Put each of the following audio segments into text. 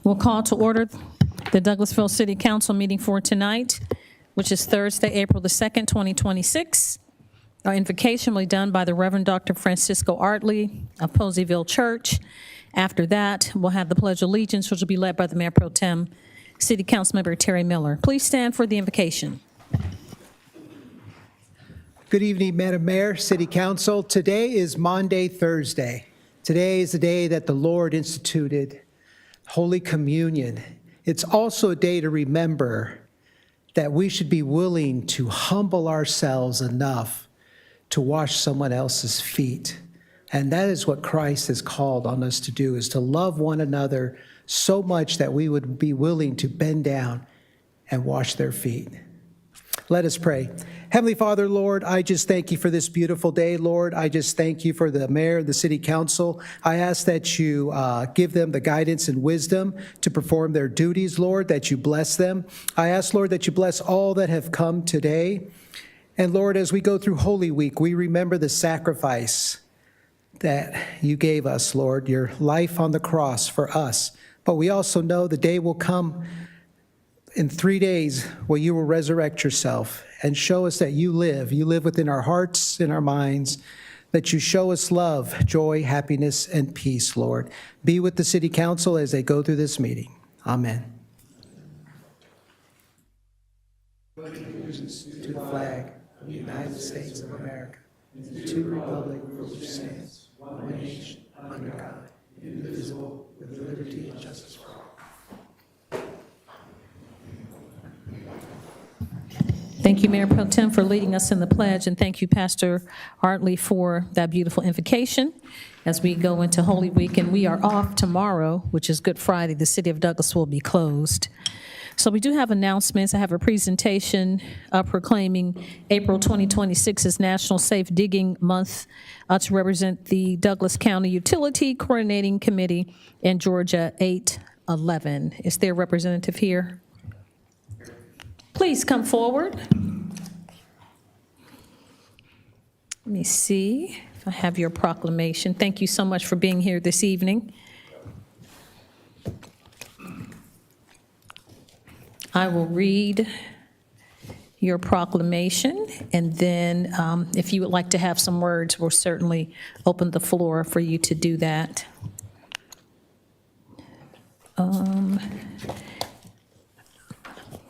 We'll call to order the Douglasville City Council meeting for tonight, which is Thursday, April the 2nd, 2026. Our invocation will be done by the Reverend Dr. Francisco Artley of Poseyville Church. After that, we'll have the Pledge of Allegiance, which will be led by the Mayor Pro Tem, City Councilmember Terry Miller. Please stand for the invocation. Good evening, Madam Mayor, City Council. Today is Maundy Thursday. Today is the day that the Lord instituted Holy Communion. It's also a day to remember that we should be willing to humble ourselves enough to wash someone else's feet. And that is what Christ has called on us to do, is to love one another so much that we would be willing to bend down and wash their feet. Let us pray. Heavenly Father, Lord, I just thank you for this beautiful day, Lord. I just thank you for the mayor, the city council. I ask that you give them the guidance and wisdom to perform their duties, Lord, that you bless them. I ask, Lord, that you bless all that have come today. And Lord, as we go through Holy Week, we remember the sacrifice that you gave us, Lord, your life on the cross for us. But we also know the day will come in 3 days where you will resurrect yourself and show us that you live. You live within our hearts and our minds, that you show us love, joy, happiness, and peace, Lord. Be with the city council as they go through this meeting. Amen. Allegiance to the flag of the United States of America, and to the republic for which stands one nation under God, indivisible, with liberty and justice for all. Thank you, Mayor Pro Tem, for leading us in the pledge, and thank you, Pastor Artley, for that beautiful invocation as we go into Holy Week. And we are off tomorrow, which is Good Friday. The city of Douglas will be closed. So we do have announcements. I have a presentation proclaiming April 2026 as National Safe Digging Month to represent the Douglas County Utility Coordinating Committee in Georgia 811. Is there a representative here? Please come forward. Let me see if I have your proclamation. Thank you so much for being here this evening. I will read your proclamation, and then if you would like to have some words, we'll certainly open the floor for you to do that.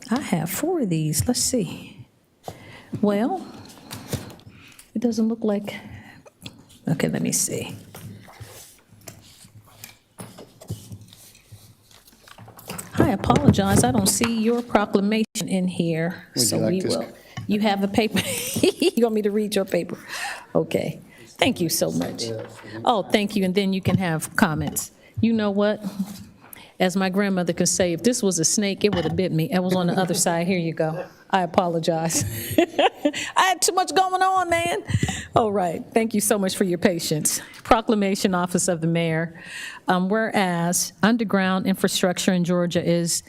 I have 4 of these. Let's see. Well, it doesn't look like, okay, let me see. I apologize. I don't see your proclamation in here. You have the paper. You want me to read your paper? Okay. Thank you so much. Oh, thank you. And then you can have comments. You know what? As my grandmother could say, if this was a snake, it would have bit me. It was on the other side. Here you go. I apologize. I had too much going on, man. All right. Thank you so much for your patience. Proclamation, Office of the Mayor. Whereas underground infrastructure in Georgia is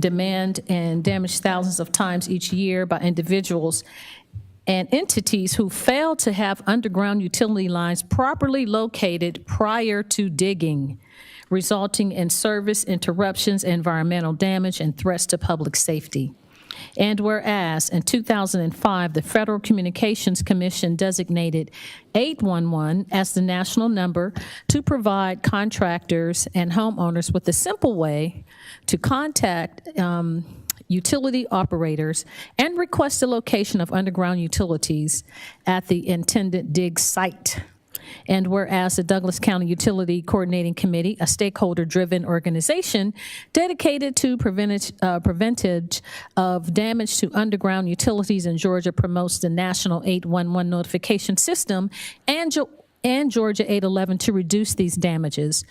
demand and damaged thousands of times each year by individuals and entities who fail to have underground utility lines properly located prior to digging, resulting in service interruptions, environmental damage, and threats to public safety. And whereas in 2005, the Federal Communications Commission designated 811 as the national number to provide contractors and homeowners with a simple way to contact utility operators and request the location of underground utilities at the intended dig site. And whereas the Douglas County Utility Coordinating Committee, a stakeholder-driven organization dedicated to preventage of damage to underground utilities in Georgia, promotes the National 811 notification system and Georgia 811 to reduce these damages.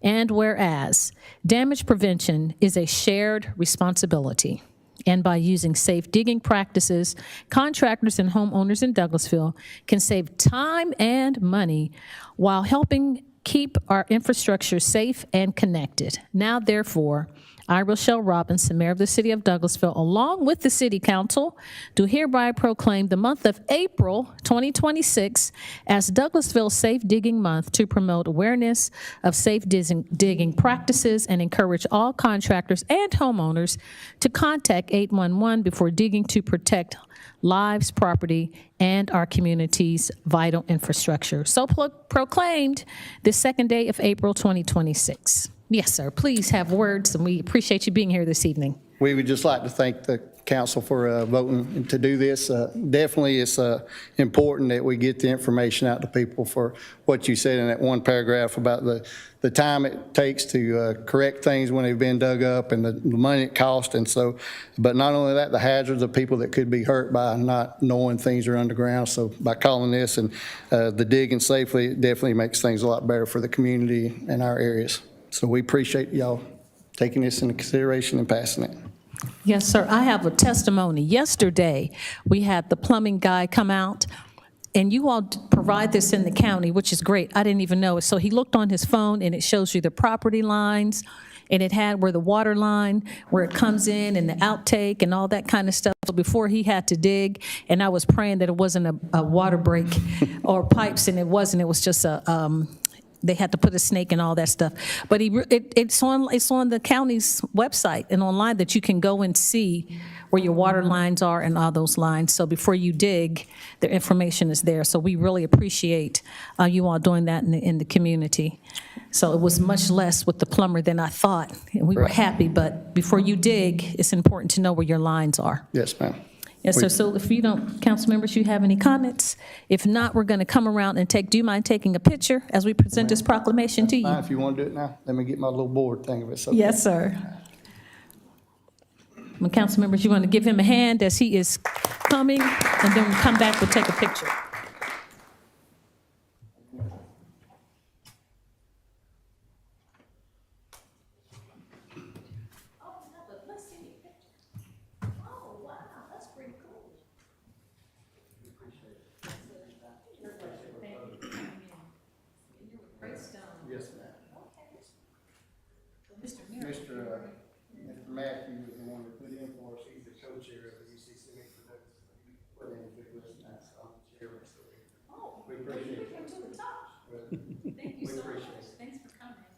And whereas damage prevention is a shared responsibility, and by using safe digging practices, contractors and homeowners in Douglasville can save time and money while helping keep our infrastructure safe and connected. Now, therefore, I, Rochelle Robinson, Mayor of the City of Douglasville, along with the City Council, do hereby proclaim the month of April 2026 as Douglasville Safe Digging Month to promote awareness of safe digging practices and encourage all contractors and homeowners to contact 811 before digging to protect lives, property, and our community's vital infrastructure. So proclaimed this second day of April 2026. Yes, sir. Please have words, and we appreciate you being here this evening. We would just like to thank the council for voting to do this. Definitely, it's important that we get the information out to people for what you said in that one paragraph about the time it takes to correct things when they've been dug up and the money it costs. And so, but not only that, the hazards of people that could be hurt by not knowing things are underground. So by calling this and the digging safely, it definitely makes things a lot better for the community and our areas. So we appreciate y'all taking this into consideration and passing it. Yes, sir. I have a testimony. Yesterday, we had the plumbing guy come out, and you all provide this in the county, which is great. I didn't even know it. So he looked on his phone, and it shows you the property lines, and it had where the water line, where it comes in, and the outtake, and all that kind of stuff. So before he had to dig, and I was praying that it wasn't a water break or pipes, and it wasn't. It was just they had to put a snake and all that stuff. But it's on the county's website and online that you can go and see where your water lines are and all those lines. So before you dig, the information is there. So we really appreciate you all doing that in the community. So it was much less with the plumber than I thought. And we were happy, but before you dig, it's important to know where your lines are. Yes, ma'am. Yes, sir. So if you don't, council members, you have any comments? If not, we're going to come around and do you mind taking a picture as we present this proclamation to you? Fine, if you want to do it now, let me get my little board thing of it. So Yes, sir. My council members, you want to give him a hand as he is coming, and then we'll come back, we'll take a picture. Mr. Matthew is the one that put in for us. He's the co-chair of the UCC for Douglasville. Put in for this and that, so I'm the chair. Oh, we appreciate him to the top. Thank you so much. Thanks for coming.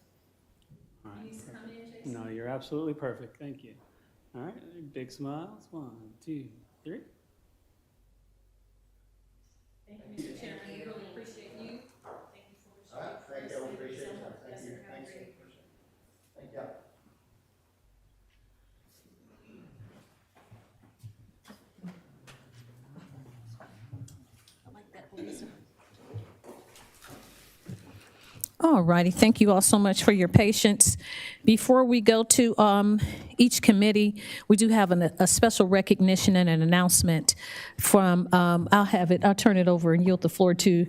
All right. You need to come in, Jason? No, you're absolutely perfect. Thank you. All right, big smiles. 1, 2, 3. Thank you, Mr. Chairman. We really appreciate you. Thank you for All right, thank you. I appreciate it. Yes, Thank you. sir. Have a Thanks. great- Thank you. All righty, thank you all so much for your patience. Before we go to each committee, we do have a special recognition and an announcement from, I'll turn it over and yield the floor to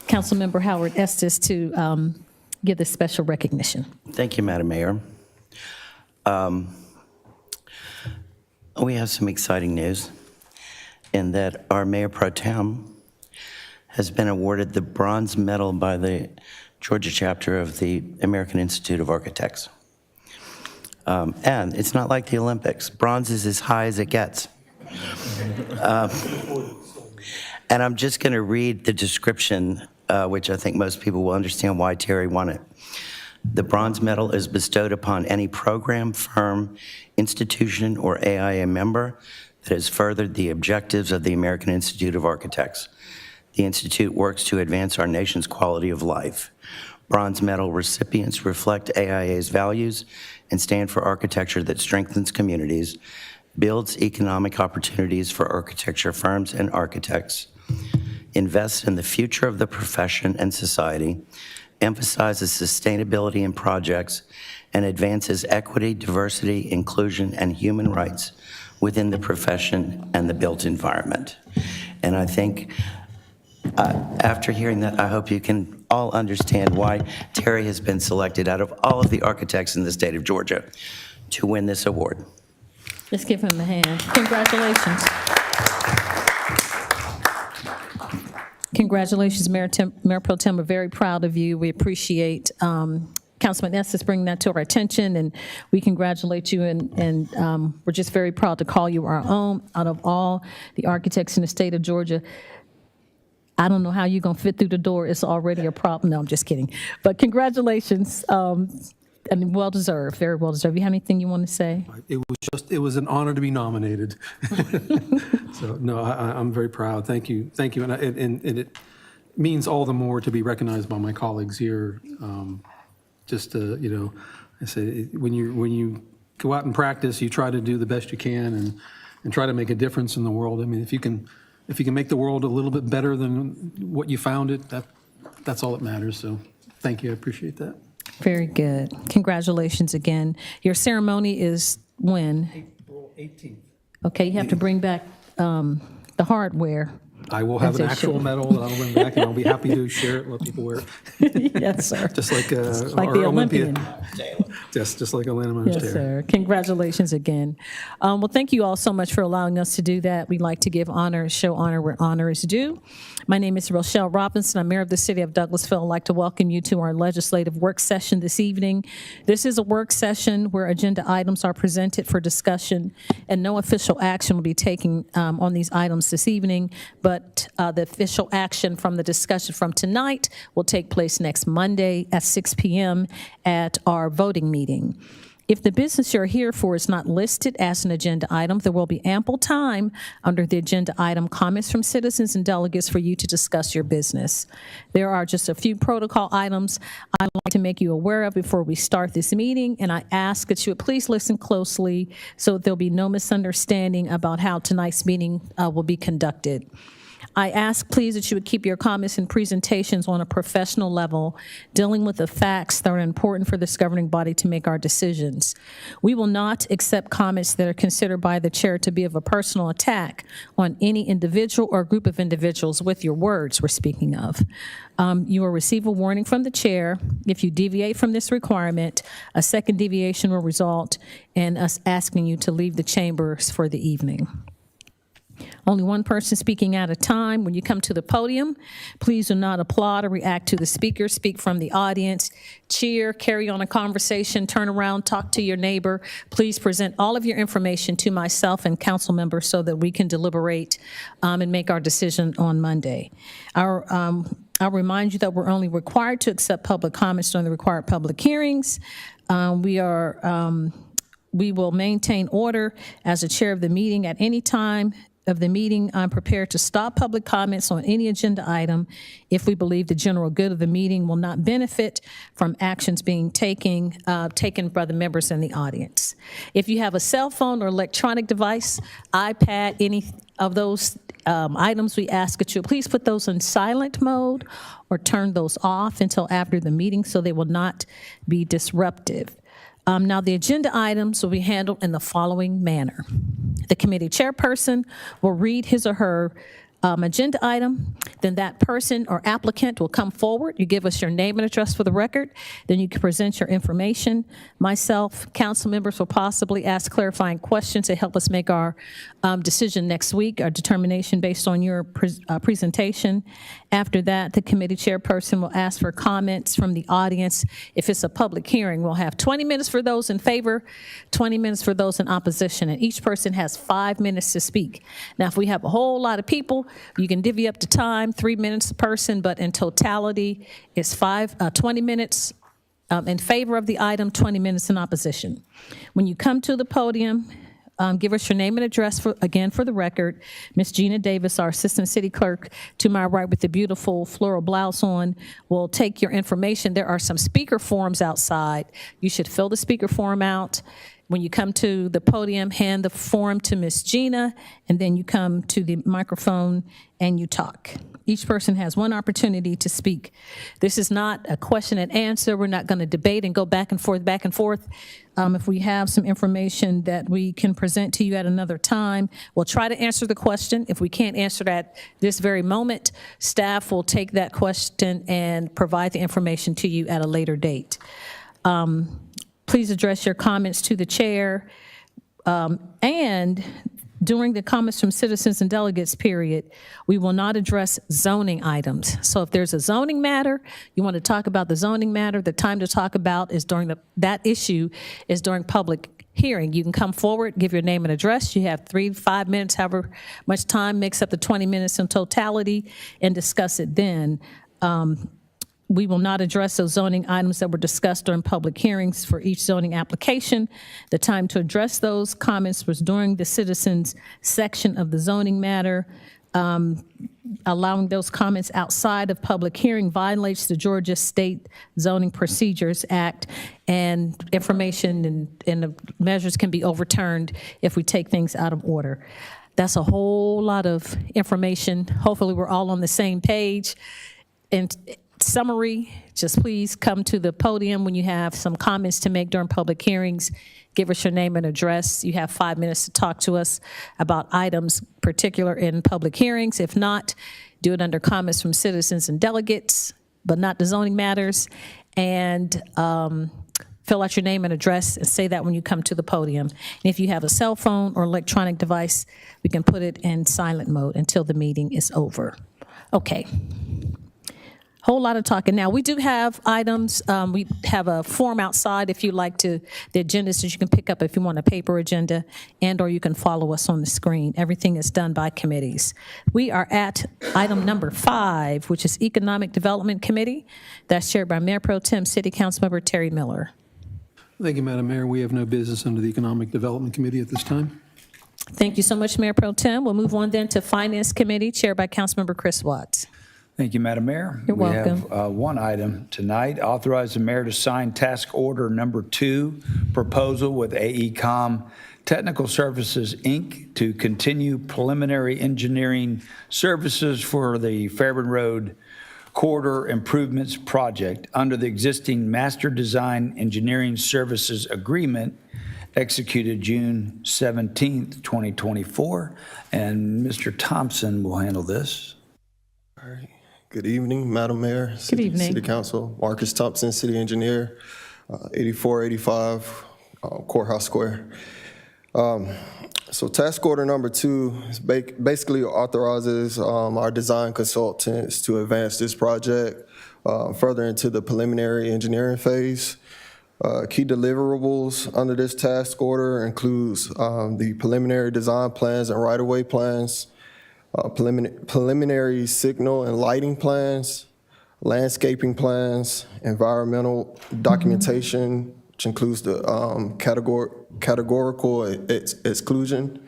Councilmember Howard Estes to give this special recognition. Thank you, Madam Mayor. We have some exciting news in that our Mayor Pro Tem has been awarded the bronze medal by the Georgia chapter of the American Institute of Architects. And it's not like the Olympics. Bronze is as high as it gets. And I'm just going to read the description, which I think most people will understand why Terry won it. The bronze medal is bestowed upon any program, firm, institution, or AIA member that has furthered the objectives of the American Institute of Architects. The Institute works to advance our nation's quality of life. Bronze medal recipients reflect AIA's values and stand for architecture that strengthens communities, builds economic opportunities for architecture firms and architects, invests in the future of the profession and society, emphasizes sustainability in projects, and advances equity, diversity, inclusion, and human rights within the profession and the built environment. And I think after hearing that, I hope you can all understand why Terry has been selected out of all of the architects in the state of Georgia to win this award. Let's give him a hand. Congratulations. Congratulations, Mayor Pro Tem. We're very proud of you. We appreciate Councilman Estes bringing that to our attention, and we congratulate you, and we're just very proud to call you our own. Out of all the architects in the state of Georgia, I don't know how you're going to fit through the door. It's already a problem. No, I'm just kidding. But congratulations, and well-deserved, very well-deserved. You have anything you want to say? It was an honor to be nominated. So, no, I'm very proud. Thank you. Thank you. And it means all the more to be recognized by my colleagues here. Just to, I say, when you go out and practice, you try to do the best you can and try to make a difference in the world. I mean, if you can make the world a little bit better than what you found it, that's all that matters. So thank you. I appreciate that. Very good. Congratulations again. Your ceremony is when? April 18th. Okay, you have to bring back the hardware. I will have an As they actual should. medal that I'll bring back, and I'll be happy to share it, let people wear it. Yes, sir. Just like Like our the Olympia. Olympian. Just like Atlanta Myers Yes, Terry. sir. Congratulations again. Well, thank you all so much for allowing us to do that. We'd like to give honor, show honor where honor is due. My name is Rochelle Robinson. I'm mayor of the city of Douglasville. I'd like to welcome you to our legislative work session this evening. This is a work session where agenda items are presented for discussion, and no official action will be taken on these items this evening, but the official action from the discussion from tonight will take place next Monday at 6 p.m. at our voting meeting. If the business you're here for is not listed as an agenda item, there will be ample time under the agenda item comments from citizens and delegates for you to discuss your business. There are just a few protocol items I'd like to make you aware of before we start this meeting, and I ask that you would please listen closely so there'll be no misunderstanding about how tonight's meeting will be conducted. I ask, please, that you would keep your comments and presentations on a professional level, dealing with the facts that are important for this governing body to make our decisions. We will not accept comments that are considered by the chair to be of a personal attack on any individual or group of individuals with your words we're speaking of. You will receive a warning from the chair. If you deviate from this requirement, a second deviation will result in us asking you to leave the chambers for the evening. Only one person speaking at a time. When you come to the podium, please do not applaud or react to the speaker. Speak from the audience. Cheer, carry on a conversation, turn around, talk to your neighbor. Please present all of your information to myself and council members so that we can deliberate and make our decision on Monday. I'll remind you that we're only required to accept public comments during the required public hearings. We will maintain order as the chair of the meeting. At any time of the meeting, I'm prepared to stop public comments on any agenda item if we believe the general good of the meeting will not benefit from actions being taken by the members in the audience. If you have a cell phone or electronic device, iPad, any of those items, we ask that you please put those in silent mode or turn those off until after the meeting so they will not be disruptive. Now, the agenda items will be handled in the following manner. The committee chairperson will read his or her agenda item, then that person or applicant will come forward. You give us your name and address for the record, then you can present your information. Myself, council members will possibly ask clarifying questions to help us make our decision next week, our determination based on your presentation. After that, the committee chairperson will ask for comments from the audience. If it's a public hearing, we'll have 20 minutes for those in favor, 20 minutes for those in opposition, and each person has 5 minutes to speak. Now, if we have a whole lot of people, you can divvy up the time, 3 minutes a person, but in totality, it's 20 minutes in favor of the item, 20 minutes in opposition. When you come to the podium, give us your name and address, again, for the record. Ms. Gina Davis, our Assistant City Clerk, to my right with the beautiful floral blouse on, will take your information. There are some speaker forms outside. You should fill the speaker form out. When you come to the podium, hand the form to Ms. Gina, and then you come to the microphone and you talk. Each person has one opportunity to speak. This is not a question and answer. We're not going to debate and go back and forth, back and forth. If we have some information that we can present to you at another time, we'll try to answer the question. If we can't answer that this very moment, staff will take that question and provide the information to you at a later date. Please address your comments to the chair. And During the comments from citizens and delegates period, we will not address zoning items. So if there's a zoning matter, you want to talk about the zoning matter, the time to talk about is during that issue is during public hearing. You can come forward, give your name and address. You have 3 to 5 minutes, however much time makes up the 20 minutes in totality, and discuss it then. We will not address those zoning items that were discussed during public hearings for each zoning application. The time to address those comments was during the citizens section of the zoning matter. Allowing those comments outside of public hearing violates the Georgia State Zoning Procedures Act, and information and the measures can be overturned if we take things out of order. That's a whole lot of information. Hopefully, we're all on the same page. And summary, just please come to the podium when you have some comments to make during public hearings. Give us your name and address. You have 5 minutes to talk to us about items particular in public hearings. If not, do it under comments from citizens and delegates, but not the zoning matters. And fill out your name and address and say that when you come to the podium. And if you have a cell phone or electronic device, we can put it in silent mode until the meeting is over. Okay. Whole lot of talking. Now, we do have items. We have a form outside if you like to, the agendas that you can pick up if you want a paper agenda, and or you can follow us on the screen. Everything is done by committees. We are at item number 5, which is Economic Development Committee. That's chaired by Mayor Pro Tem City Councilmember Terry Miller. Thank you, Madam Mayor. We have no business under the Economic Development Committee at this time. Thank you so much, Mayor Pro Tem. We'll move on then to Finance Committee, chaired by Councilmember Chris Watts. Thank you, Madam Mayor. You're welcome. We have one item tonight, authorize the mayor to sign task order number 2, proposal with AECom Technical Services, Inc. to continue preliminary engineering services for the Fairburn Road Corridor Improvements Project under the existing Master Design Engineering Services Agreement executed June 17th, 2024. And Mr. Thompson will handle this. All right. Good evening, Madam Mayor, evening. City Council. Marcus Thompson, City Engineer, 8485 Courthouse Square. So task order number 2 is basically authorizes our design consultants to advance this project further into the preliminary engineering phase. Key deliverables under this task order includes the preliminary design plans and right-of-way plans, preliminary signal and lighting plans, landscaping plans, environmental documentation, which includes the categorical exclusion,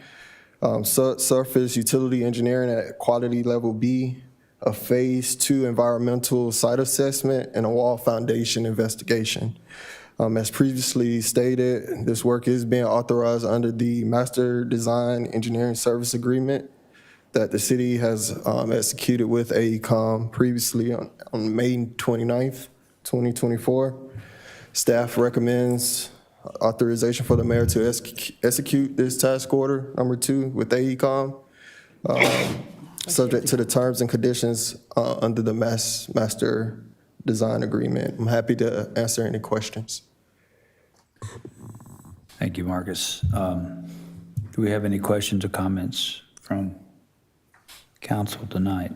subsurface utility engineering at quality level B, a phase 2 environmental site assessment, and a wall foundation investigation. As previously stated, this work is being authorized under the Master Design Engineering Service Agreement that the city has executed with AECom previously on May 29th, 2024. Staff recommends authorization for the mayor to execute this task order number 2 with AECom, subject to the terms and conditions under the Master Design Agreement. I'm happy to answer any questions. Thank you, Marcus. Do we have any questions or comments from council tonight?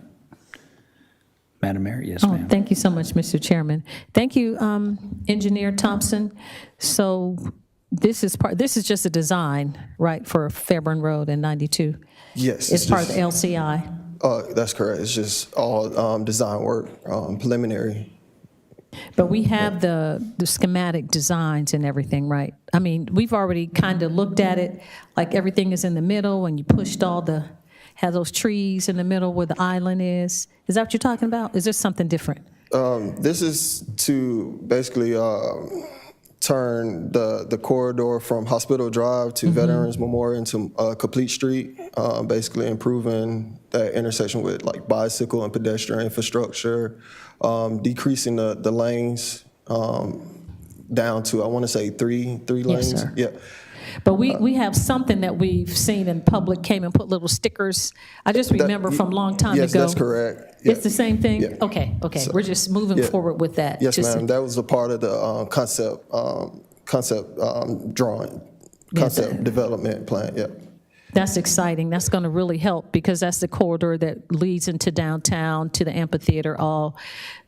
Madam Mayor, yes, ma'am. Thank you so much, Mr. Chairman. Thank you, Engineer Thompson. So this is just a design, right, for Fairburn Road and 92? Yes. It's part of the LCI? That's correct. It's just all design work, preliminary. But we have the schematic designs and everything, right? I mean, we've already kind of looked at it, like everything is in the middle, and you pushed have those trees in the middle where the island is. Is that what you're talking about? Is there something different? This is to basically turn the corridor from Hospital Drive to Veterans Memorial into Complete Street, basically improving that intersection with like bicycle and pedestrian infrastructure, decreasing the lanes down to, I want to say three lanes. Yes, sir. Yeah. But we have something that we've seen in public came and put little stickers. I just remember from a long time yes, ago. Yes, that's correct. Yeah. It's the same thing? Yeah. Okay. So, We're just moving forward with that. Yes, ma'am. That was a part of the concept drawing, concept development plan, yeah. That's exciting. That's going to really help because that's the corridor that leads into downtown, to the amphitheater, all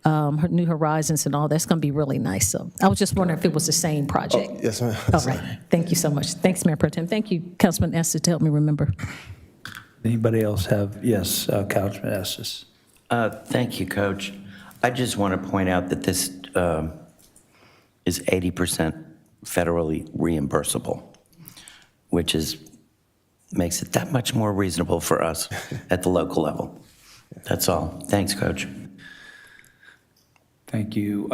New Horizons and all. That's going to be really nice. So I was just wondering if it was the same project. Yes, ma'am. All right. Thank you so much. Thanks, Mayor Pro Tem. Thank you, Councilman Estes, to help me remember. Anybody else have, yes, Councilman Estes. Thank you, Coach. I just want to point out that this is 80% federally reimbursable, which makes it that much more reasonable for us at the local level. That's all. Thanks, Coach. Thank you.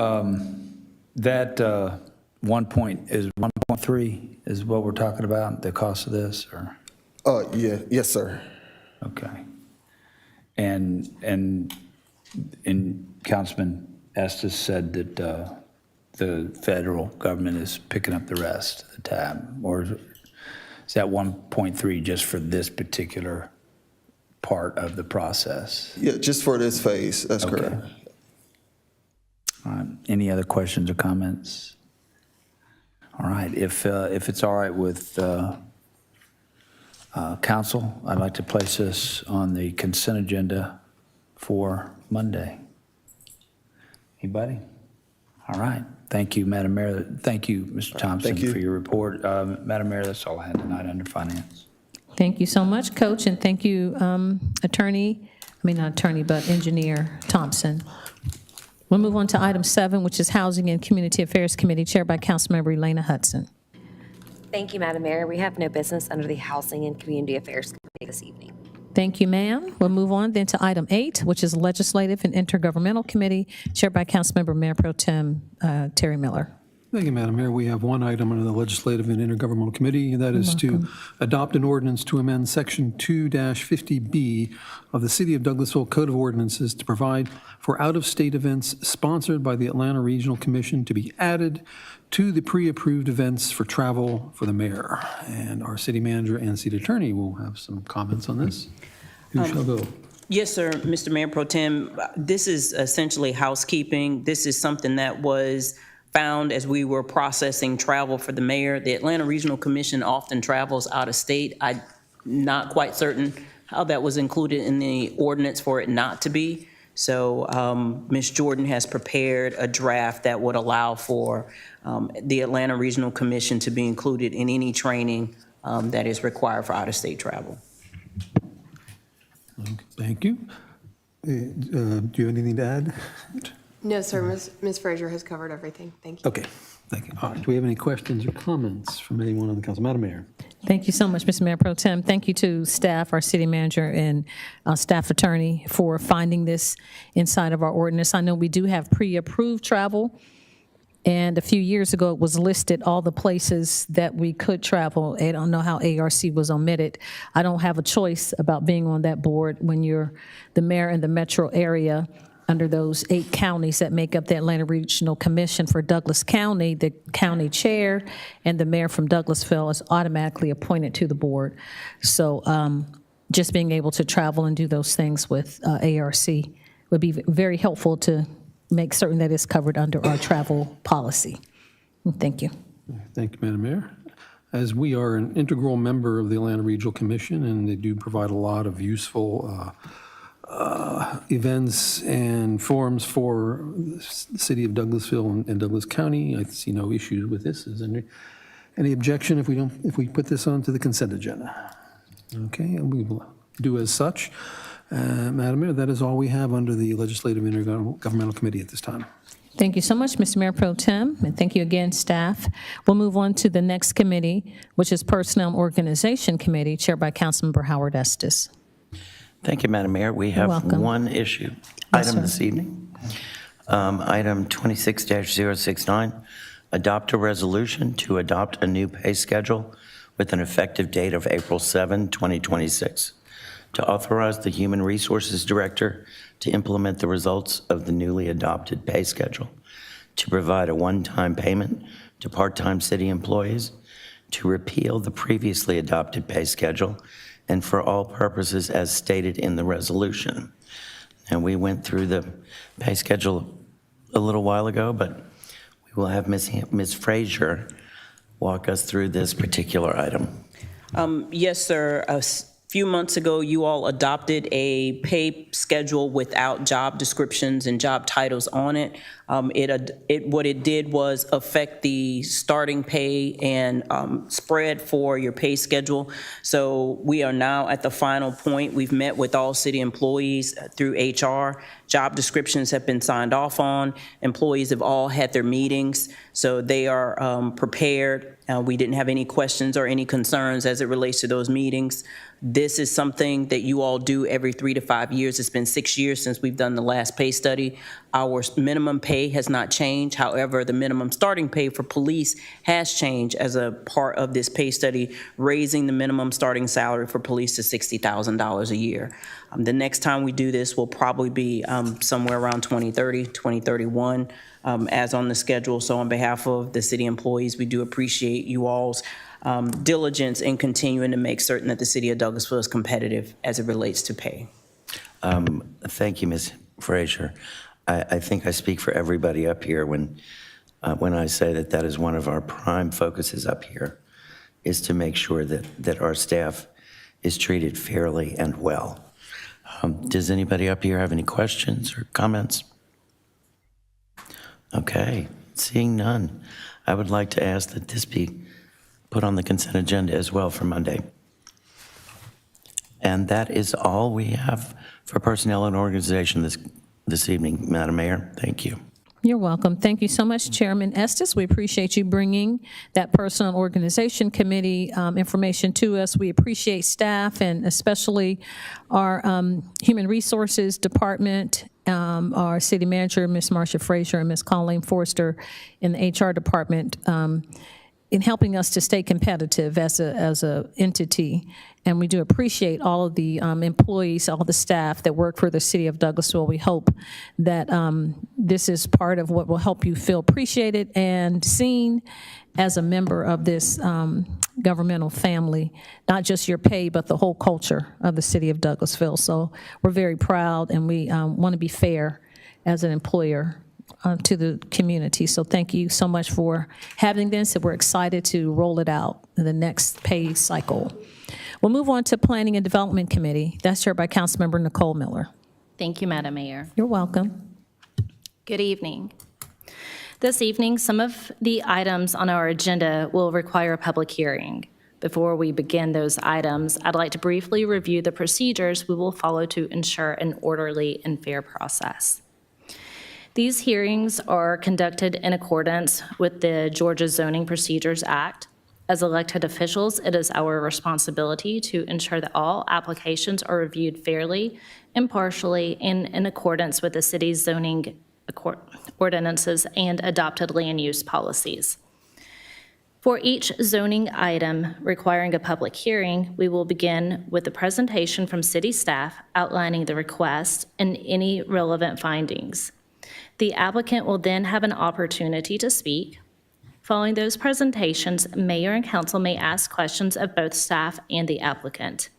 That 1.3 is what we're talking about, the cost of this, or? Yeah, yes, sir. Okay. And Councilman Estes said that the federal government is picking up the rest of the tab, or is that 1.3 just for this particular part of the process? Yeah, just for this phase, that's Okay. correct. All right. Any other questions or comments? All right. If it's all right with council, I'd like to place this on the consent agenda for Monday. Anybody? All right. Thank you, Madam Mayor. Thank you, Mr. Thompson, you. for your report. Madam Mayor, that's all I had tonight under finance. Thank you so much, Coach, and thank you, Engineer Thompson. We'll move on to item 7, which is Housing and Community Affairs Committee, chaired by Councilmember Elena Hudson. Thank you, Madam Mayor. We have no business under the Housing and Community Affairs Committee this evening. Thank you, ma'am. We'll move on then to item 8, which is Legislative and Intergovernmental Committee, chaired by Councilmember Mayor Pro Tem Terry Miller. Thank you, Madam Mayor. We have one item under the Legislative and Intergovernmental Committee, and that is to adopt an ordinance to amend Section 2-50B of the City of Douglasville Code of Ordinances to provide for out-of-state events sponsored by the Atlanta Regional Commission to be added to the pre-approved events for travel for the mayor. And our city manager and city attorney will have some comments on this. Who shall go? Yes, sir, Mr. Mayor Pro Tem. This is essentially housekeeping. This is something that was found as we were processing travel for the mayor. The Atlanta Regional Commission often travels out of state. I'm not quite certain how that was included in the ordinance for it not to be. So Ms. Jordan has prepared a draft that would allow for the Atlanta Regional Commission to be included in any training that is required for out-of-state travel. Thank you. Do you have anything to add? No, sir. Ms. Frazier has covered everything. Thank you. Okay, thank you. All right, do we have any questions or comments from anyone on the council? Madam Mayor. Thank you so much, Mr. Mayor Pro Tem. Thank you to staff, our city manager and staff attorney for finding this inside of our ordinance. I know we do have pre-approved travel, and a few years ago it was listed all the places that we could travel. I don't know how ARC was omitted. I don't have a choice about being on that board when you're the mayor in the metro area. Under those 8 counties that make up the Atlanta Regional Commission for Douglas County, the county chair and the mayor from Douglasville is automatically appointed to the board. So just being able to travel and do those things with ARC would be very helpful to make certain that it's covered under our travel policy. Thank you. Thank you, Madam Mayor. As we are an integral member of the Atlanta Regional Commission, and they do provide a lot of useful events and forums for the city of Douglasville and Douglas County, I see no issues with this. Is there any objection if we put this onto the consent agenda? Okay, and we will do as such. Madam Mayor, that is all we have under the Legislative Intergovernmental Committee at this time. Thank you so much, Mr. Mayor Pro Tem, and thank you again, staff. We'll move on to the next committee, which is Personnel and Organization Committee, chaired by Councilmember Howard Estes. Thank you, Madam Mayor. We have welcome. one item this evening. Item 26-069, adopt a resolution to adopt a new pay schedule with an effective date of April 7, 2026, to authorize the Human Resources Director to implement the results of the newly adopted pay schedule, to provide a one-time payment to part-time city employees, to repeal the previously adopted pay schedule, and for all purposes as stated in the resolution. And we went through the pay schedule a little while ago, but we will have Ms. Frazier walk us through this particular item. Yes, sir. Few months ago, you all adopted a pay schedule without job descriptions and job titles on it. What it did was affect the starting pay and spread for your pay schedule. So we are now at the final point. We've met with all city employees through HR. Job descriptions have been signed off on. Employees have all had their meetings, so they are prepared. We didn't have any questions or any concerns as it relates to those meetings. This is something that you all do every 3 to 5 years. It's been 6 years since we've done the last pay study. Our minimum pay has not changed. However, the minimum starting pay for police has changed as a part of this pay study, raising the minimum starting salary for police to $60,000 a year. The next time we do this will probably be somewhere around 2030, 2031, as on the schedule. So on behalf of the city employees, we do appreciate you all's diligence in continuing to make certain that the city of Douglasville is competitive as it relates to pay. Thank you, Ms. Frazier. I think I speak for everybody up here when I say that that is one of our prime focuses up here, is to make sure that our staff is treated fairly and well. Does anybody up here have any questions or comments? Okay, seeing none, I would like to ask that this be put on the consent agenda as well for Monday. And that is all we have for personnel and organization this evening, Madam Mayor. Thank you. You're welcome. Thank you so much, Chairman Estes. We appreciate you bringing that Personnel Organization Committee information to us. We appreciate staff and especially our Human Resources Department, our City Manager, Ms. Marcia Frazier, and Ms. Colleen Forster in the HR Department in helping us to stay competitive as a entity. And we do appreciate all of the employees, all the staff that work for the city of Douglasville. We hope that this is part of what will help you feel appreciated and seen as a member of this governmental family, not just your pay, but the whole culture of the city of Douglasville. So we're very proud, and we want to be fair as an employer to the community. So thank you so much for having this, and we're excited to roll it out in the next pay cycle. We'll move on to Planning and Development Committee. That's chaired by Councilmember Nicole Miller. Thank you, Madam Mayor. You're welcome. Good evening. This evening, some of the items on our agenda will require a public hearing. Before we begin those items, I'd like to briefly review the procedures we will follow to ensure an orderly and fair process. These hearings are conducted in accordance with the Georgia Zoning Procedures Act. As elected officials, it is our responsibility to ensure that all applications are reviewed fairly, impartially, and in accordance with the city's zoning ordinances and adopted land use policies. For each zoning item requiring a public hearing, we will begin with a presentation from city staff outlining the request and any relevant findings. The applicant will then have an opportunity to speak. Following those presentations, mayor and council may ask questions of both staff and the applicant.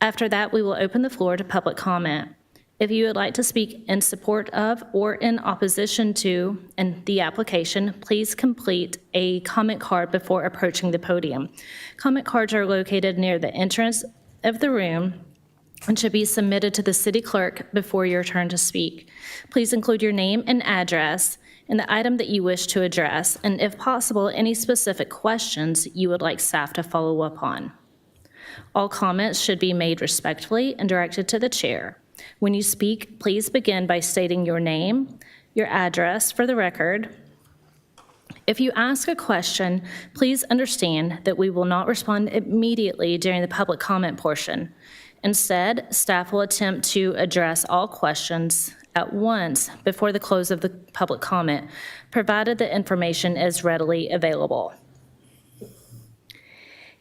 After that, we will open the floor to public comment. If you would like to speak in support of or in opposition to the application, please complete a comment card before approaching the podium. Comment cards are located near the entrance of the room and should be submitted to the city clerk before your turn to speak. Please include your name and address and the item that you wish to address, and if possible, any specific questions you would like staff to follow up on. All comments should be made respectfully and directed to the chair. When you speak, please begin by stating your name, your address for the record. If you ask a question, please understand that we will not respond immediately during the public comment portion. Instead, staff will attempt to address all questions at once before the close of the public comment, provided the information is readily available.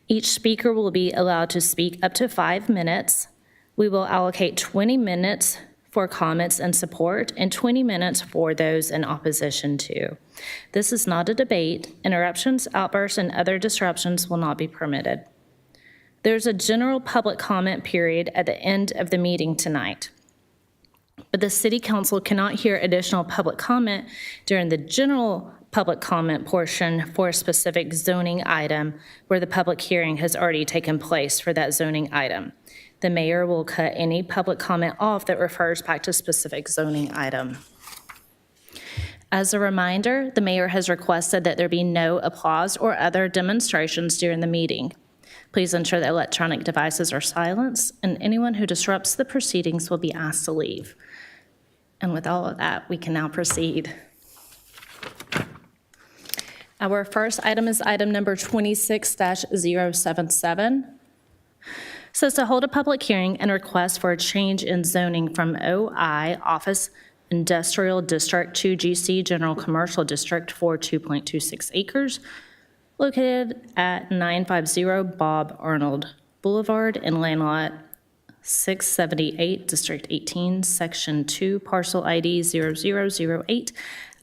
Each speaker will be allowed to speak up to 5 minutes. We will allocate 20 minutes for comments and support and 20 minutes for those in opposition to. This is not a debate. Interruptions, outbursts, and other disruptions will not be permitted. There's a general public comment period at the end of the meeting tonight, but the City Council cannot hear additional public comment during the general public comment portion for a specific zoning item where the public hearing has already taken place for that zoning item. The mayor will cut any public comment off that refers back to a specific zoning item. As a reminder, the mayor has requested that there be no applause or other demonstrations during the meeting. Please ensure that electronic devices are silenced, and anyone who disrupts the proceedings will be asked to leave. And with all of that, we can now proceed. Our first item is item number 26-077. Says to hold a public hearing and request for a change in zoning from OI Office Industrial District to GC General Commercial District for 2.26 acres located at 950 Bob Arnold Boulevard in land lot 678, District 18, Section 2, Parcel ID 0008,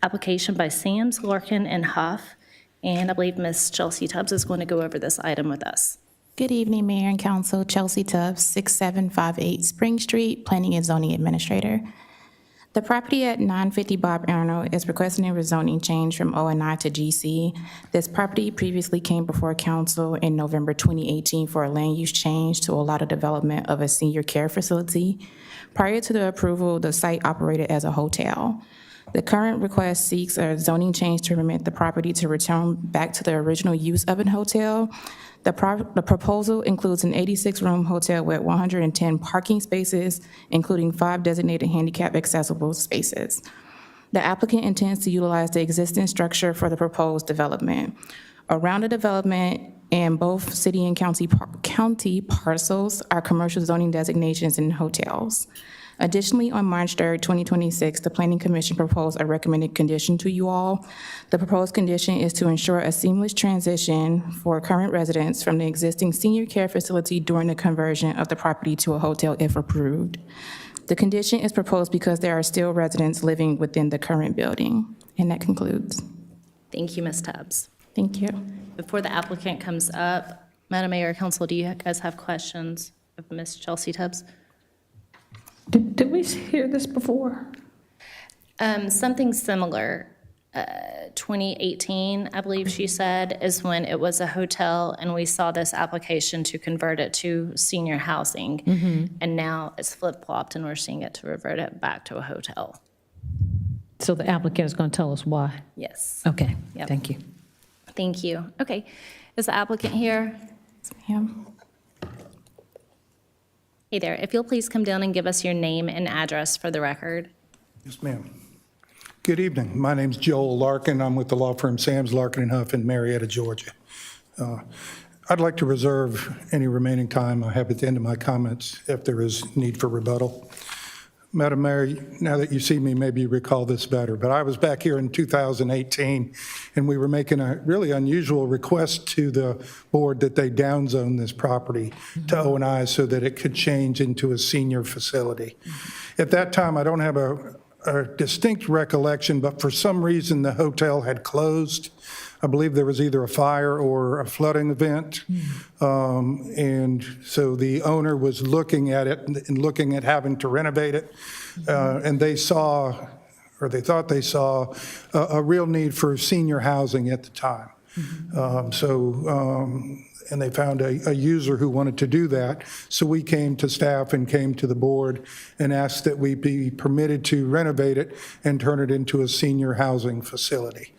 application by Sams, Larkin, and Huff. And I believe Ms. Chelsea Tubbs is going to go over this item with us. Good evening, Mayor and Council. Chelsea Tubbs, 6758 Spring Street, Planning and Zoning Administrator. The property at 950 Bob Arnold is requesting a rezoning change from O&I to GC. This property previously came before Council in November 2018 for a land use change to allow the development of a senior care facility. Prior to the approval, the site operated as a hotel. The current request seeks a zoning change to permit the property to return back to the original use of a hotel. The proposal includes an 86-room hotel with 110 parking spaces, including 5 designated handicap accessible spaces. The applicant intends to utilize the existing structure for the proposed development. Around the development and both city and county parcels are commercial zoning designations and hotels. Additionally, on March 3rd, 2026, the Planning Commission proposed a recommended condition to you all. The proposed condition is to ensure a seamless transition for current residents from the existing senior care facility during the conversion of the property to a hotel if approved. The condition is proposed because there are still residents living within the current building. And that concludes. Thank you, Ms. Tubbs. Thank you. Before the applicant comes up, Madam Mayor, Council, do you guys have questions of Ms. Chelsea Tubbs? Did we hear this before? Something similar. 2018, I believe she said, is when it was a hotel, and we saw this application to convert it to senior housing. And now it's flip-flopped, and we're seeing it to revert it back to a hotel. So the applicant is going to tell us why? Yes. Okay, Yep. thank you. Thank you. Okay. Is the applicant here? Ma'am. Hey there. If you'll please come down and give us your name and address for the record. Yes, ma'am. Good evening. My name's Joel Larkin. I'm with the law firm Sams, Larkin and Huff in Marietta, Georgia. I'd like to reserve any remaining time I have at the end of my comments if there is need for rebuttal. Madam Mayor, now that you see me, maybe you recall this better, but I was back here in 2018, and we were making a really unusual request to the board that they downzone this property to O&I so that it could change into a senior facility. At that time, I don't have a distinct recollection, but for some reason, the hotel had closed. I believe there was either a fire or a flooding event. And so the owner was looking at it and looking at having to renovate it. And they saw, or they thought they saw, a real need for senior housing at the time. And they found a user who wanted to do that. So we came to staff and came to the board and asked that we be permitted to renovate it and turn it into a senior housing facility.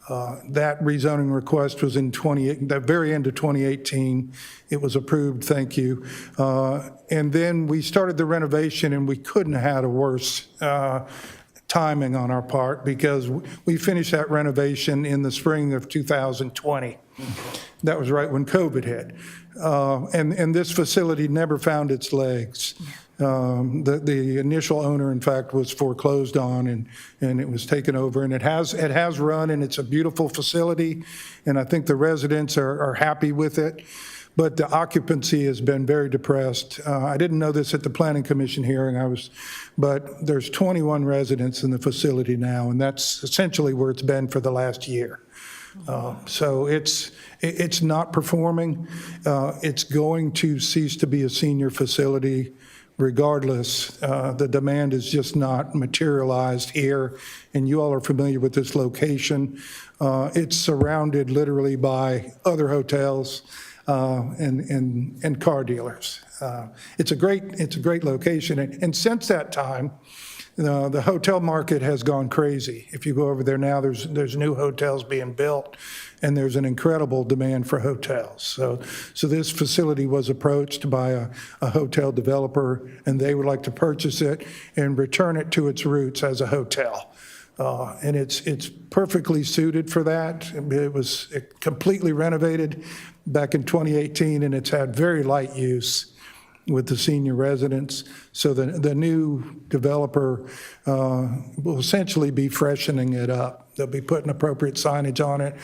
That rezoning request was in the very end of 2018. It was approved, thank you. And then we started the renovation, and we couldn't have had a worse timing on our part, because we finished that renovation in the spring of 2020. That was right when COVID hit. And this facility never found its legs. The initial owner, in fact, was foreclosed on, and it was taken over, and it has run, and it's a beautiful facility, and I think the residents are happy with it, but the occupancy has been very depressed. I didn't know this at the Planning Commission hearing, but there's 21 residents in the facility now, and that's essentially where it's been for the last year. So it's not performing. It's going to cease to be a senior facility regardless, the demand is just not materialized here. And you all are familiar with this location. It's surrounded literally by other hotels and car dealers. It's a great location. And since that time, the hotel market has gone crazy. If you go over there now, there's new hotels being built, and there's an incredible demand for hotels. So this facility was approached by a hotel developer, and they would like to purchase it and return it to its roots as a hotel. And it's perfectly suited for that. It was completely renovated back in 2018, and it's had very light use with the senior residents. So the new developer will essentially be freshening it up. They'll be putting appropriate signage on it,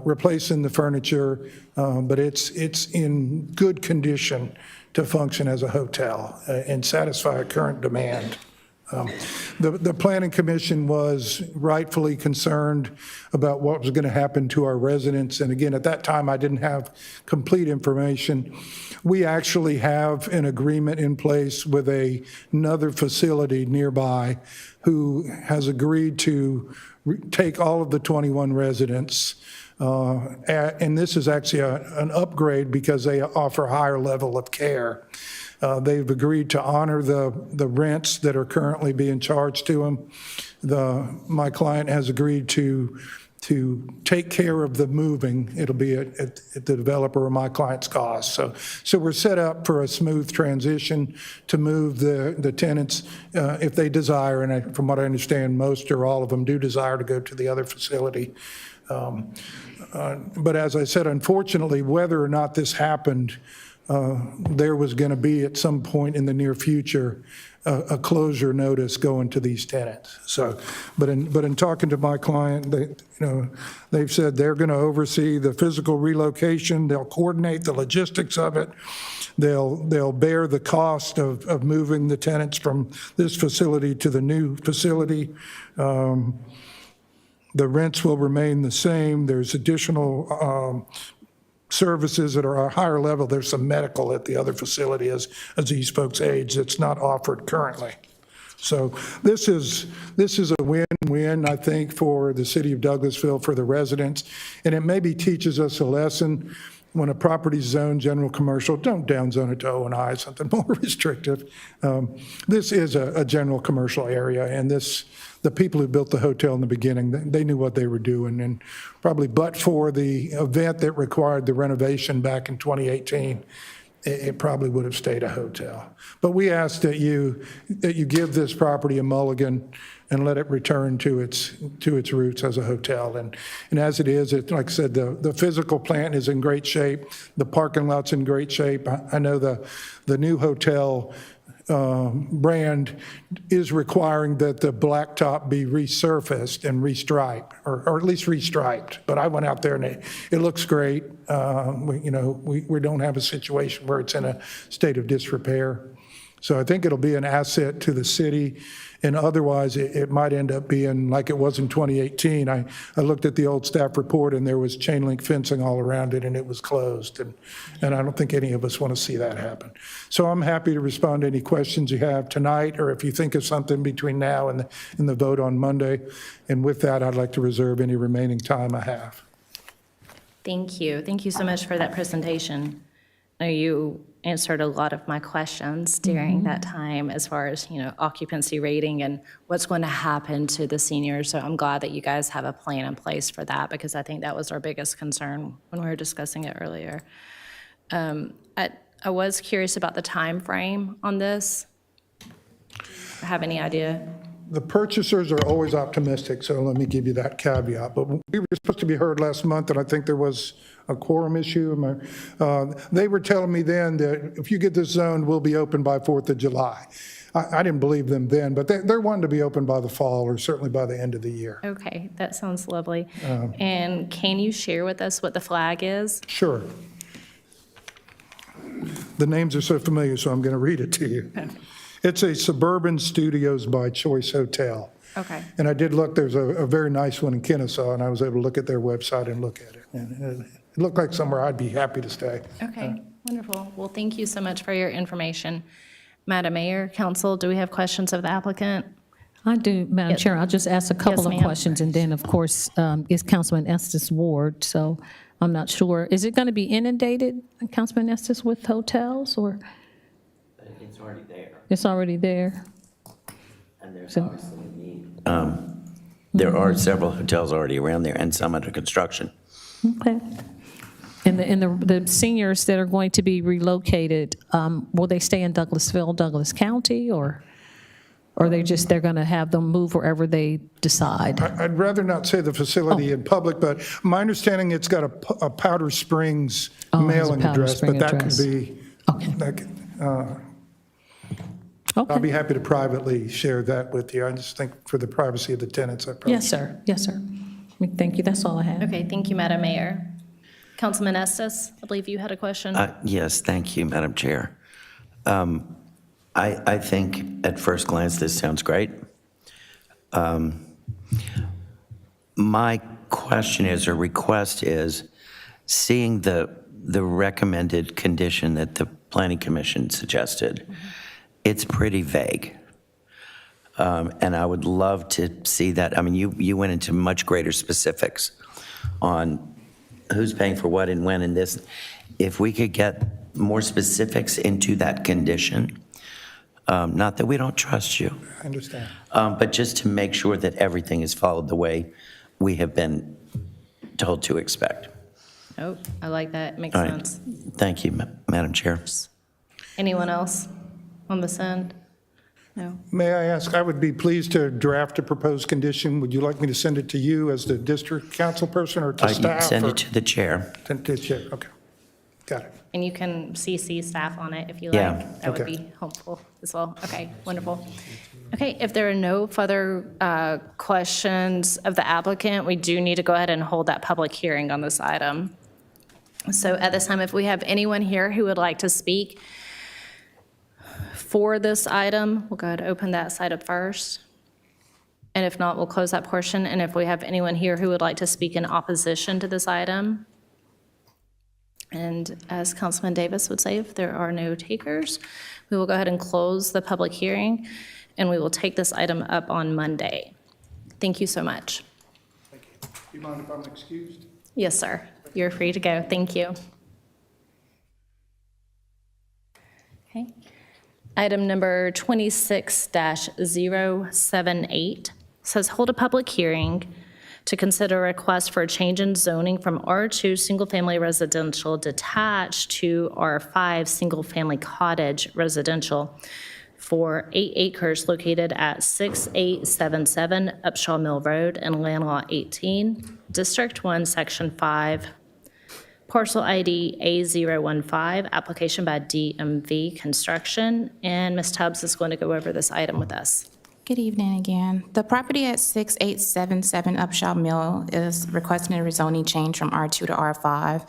replacing the furniture, but it's in good condition to function as a hotel and satisfy current demand. The Planning Commission was rightfully concerned about what was going to happen to our residents. And again, at that time, I didn't have complete information. We actually have an agreement in place with another facility nearby who has agreed to take all of the 21 residents. And this is actually an upgrade because they offer a higher level of care. They've agreed to honor the rents that are currently being charged to them. My client has agreed to take care of the moving. It'll be at the developer or my client's cost. So we're set up for a smooth transition to move the tenants if they desire, and from what I understand, most or all of them do desire to go to the other facility. But as I said, unfortunately, whether or not this happened, there was going to be at some point in the near future a closure notice going to these tenants. So, but in talking to my client, they've said they're going to oversee the physical relocation. They'll coordinate the logistics of it. They'll bear the cost of moving the tenants from this facility to the new facility. The rents will remain the same. There's additional services that are a higher level. There's some medical at the other facility as these folks age that's not offered currently. So this is a win-win, I think, for the city of Douglasville, for the residents, and it maybe teaches us a lesson. When a property's zoned general commercial, don't downzone it to O&I, something more restrictive. This is a general commercial area, and the people who built the hotel in the beginning, they knew what they were doing, and probably but for the event that required the renovation back in 2018, it probably would have stayed a hotel. But we ask that you give this property a mulligan and let it return to its roots as a hotel. And as it is, like I said, the physical plant is in great shape. The parking lot's in great shape. I know the new hotel brand is requiring that the blacktop be resurfaced and restriped, or at least restriped. But I went out there and it looks great. We don't have a situation where it's in a state of disrepair. So I think it'll be an asset to the city, and otherwise it might end up being like it was in 2018. I looked at the old staff report, and there was chain link fencing all around it, and it was closed, and I don't think any of us want to see that happen. So I'm happy to respond to any questions you have tonight, or if you think of something between now and the vote on Monday. And with that, I'd like to reserve any remaining time I have. Thank you. Thank you so much for that presentation. I know you answered a lot of my questions during that time as far as, occupancy rating and what's going to happen to the seniors. So I'm glad that you guys have a plan in place for that, because I think that was our biggest concern when we were discussing it earlier. I was curious about the time frame on this. Have any idea? The purchasers are always optimistic, so let me give you that caveat. But we were supposed to be heard last month, and I think there was a quorum issue. They were telling me then that if you get this zoned, we'll be open by 4th of July. I didn't believe them then, but they're wanting to be open by the fall, or certainly by the end of the year. Okay, that sounds lovely. And can you share with us what the flag is? Sure. The names are so familiar, so I'm going to read it to you. Okay. It's a Suburban Studios by Choice Hotel. Okay. And I did look, there's a very nice one in Kennesaw, and I was able to look at their website and look at it. And it looked like somewhere I'd be happy to stay. Okay, wonderful. Well, thank you so much for your information. Madam Mayor, Council, do we have questions of the applicant? I do, Madam Yes. Chair. I'll just ask a couple of ma'am. questions, and then, of course, it's Councilman Estes' ward, so I'm not sure. Is it going to be inundated, Councilman Estes, with hotels, or It's already there. it's already there? And there's So- obviously a need. There are several hotels already around there and some under construction. Okay. And the seniors that are going to be relocated, will they stay in Douglasville, Douglas County, or they're going to have them move wherever they decide? I'd rather not say the facility in public, but my understanding, it's got a Powder Springs Oh, it has a mailing Powder address, Spring but that address. can be, Okay. I'll Okay. be happy to privately share that with you. I just think for the privacy of the tenants, I probably. Yes, sir. Yes, sir. Thank you. That's all I have. Okay, thank you, Madam Mayor. Councilman Estes, I believe you had a question. Yes, thank you, Madam Chair. I think at first glance, this sounds great. My question is, or request is, seeing the recommended condition that the Planning Commission suggested, it's pretty vague. And I would love to see that. I mean, you went into much greater specifics on who's paying for what and when and this. If we could get more specifics into that condition, not that we don't trust you, I understand. but just to make sure that everything is followed the way we have been told to expect. Oh, I like that, makes All right. sense. Thank you, Madam Chair. Anyone else on this end? No? May I ask, I would be pleased to draft a proposed condition. Would you like me to send it to you as the district council person or to I staff? can send or- it to the chair. To the chair, okay. Got it. And you can CC staff on it if you Yeah. like. That would Okay. be helpful as well. Okay, wonderful. Okay, if there are no further questions of the applicant, we do need to go ahead and hold that public hearing on this item. So at this time, if we have anyone here who would like to speak for this item, we'll go ahead and open that side up first. And if not, we'll close that portion. And if we have anyone here who would like to speak in opposition to this item, and as Councilman Davis would say, if there are no takers, we will go ahead and close the public hearing, and we will take this item up on Monday. Thank you so much. Thank you. Do you mind if I'm excused? Yes, sir. You're free to go. Thank you. Okay. Item number 26-078 says, hold a public hearing to consider a request for a change in zoning from R2 single-family residential detached to R5 single-family cottage residential for 8 acres located at 6877 Upshaw Mill Road and Land Law 18, District 1, Section 5, parcel ID A015, application by DMV Construction. And Ms. Tubbs is going to go over this item with us. Good evening again. The property at 6877 Upshaw Mill is requesting a rezoning change from R2 to R5.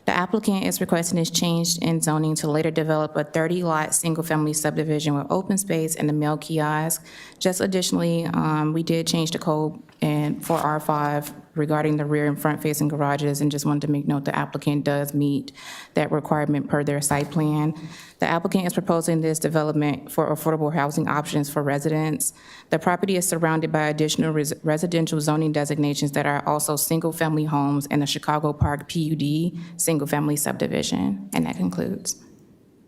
The applicant is requesting this change in zoning to later develop a 30-lot single-family subdivision with open space and a mail kiosk. Just additionally, we did change the code and for R5 regarding the rear and front-facing garages, and just wanted to make note the applicant does meet that requirement per their site plan. The applicant is proposing this development for affordable housing options for residents. The property is surrounded by additional residential zoning designations that are also single-family homes and a Chicago Park PUD single-family subdivision. And that concludes.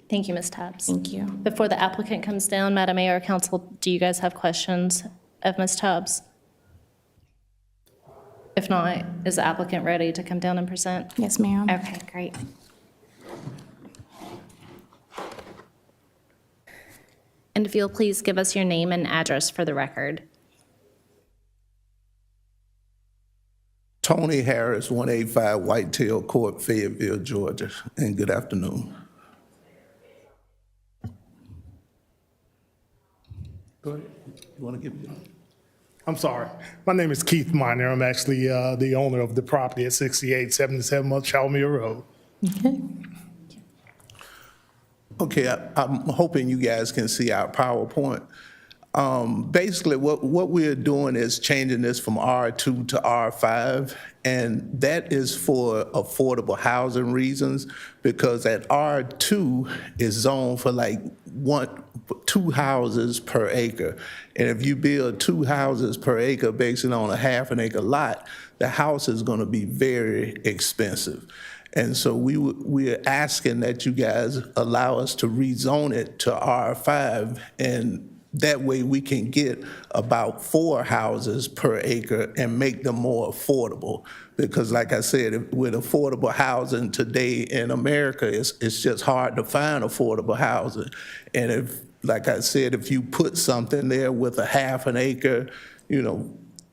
Thank you, Ms. Tubbs. Thank you. Before the applicant comes down, Madam Mayor, Council, do you guys have questions of Ms. Tubbs? If not, is the applicant ready to come down and present? Yes, ma'am. Okay, great. And if you'll please give us your name and address for the record. Tony Harris, 185 Whitetail Court, Fayetteville, Georgia, and good afternoon. Go ahead. You want to give me? I'm sorry. My name is Keith Miner. I'm actually the owner of the property at 6877 Chalmere Road. Okay, I'm hoping you guys can see our PowerPoint. Basically, what we're doing is changing this from R2 to R5, And that is for affordable housing reasons, because at R2 is zoned for like 2 houses per acre. And if you build 2 houses per acre based on a half an acre lot, the house is going to be very expensive. And so we're asking that you guys allow us to rezone it to R5, and that way we can get about 4 houses per acre and make them more affordable. Because like I said, with affordable housing today in America, it's just hard to find affordable housing. And if, like I said, if you put something there with a half an acre,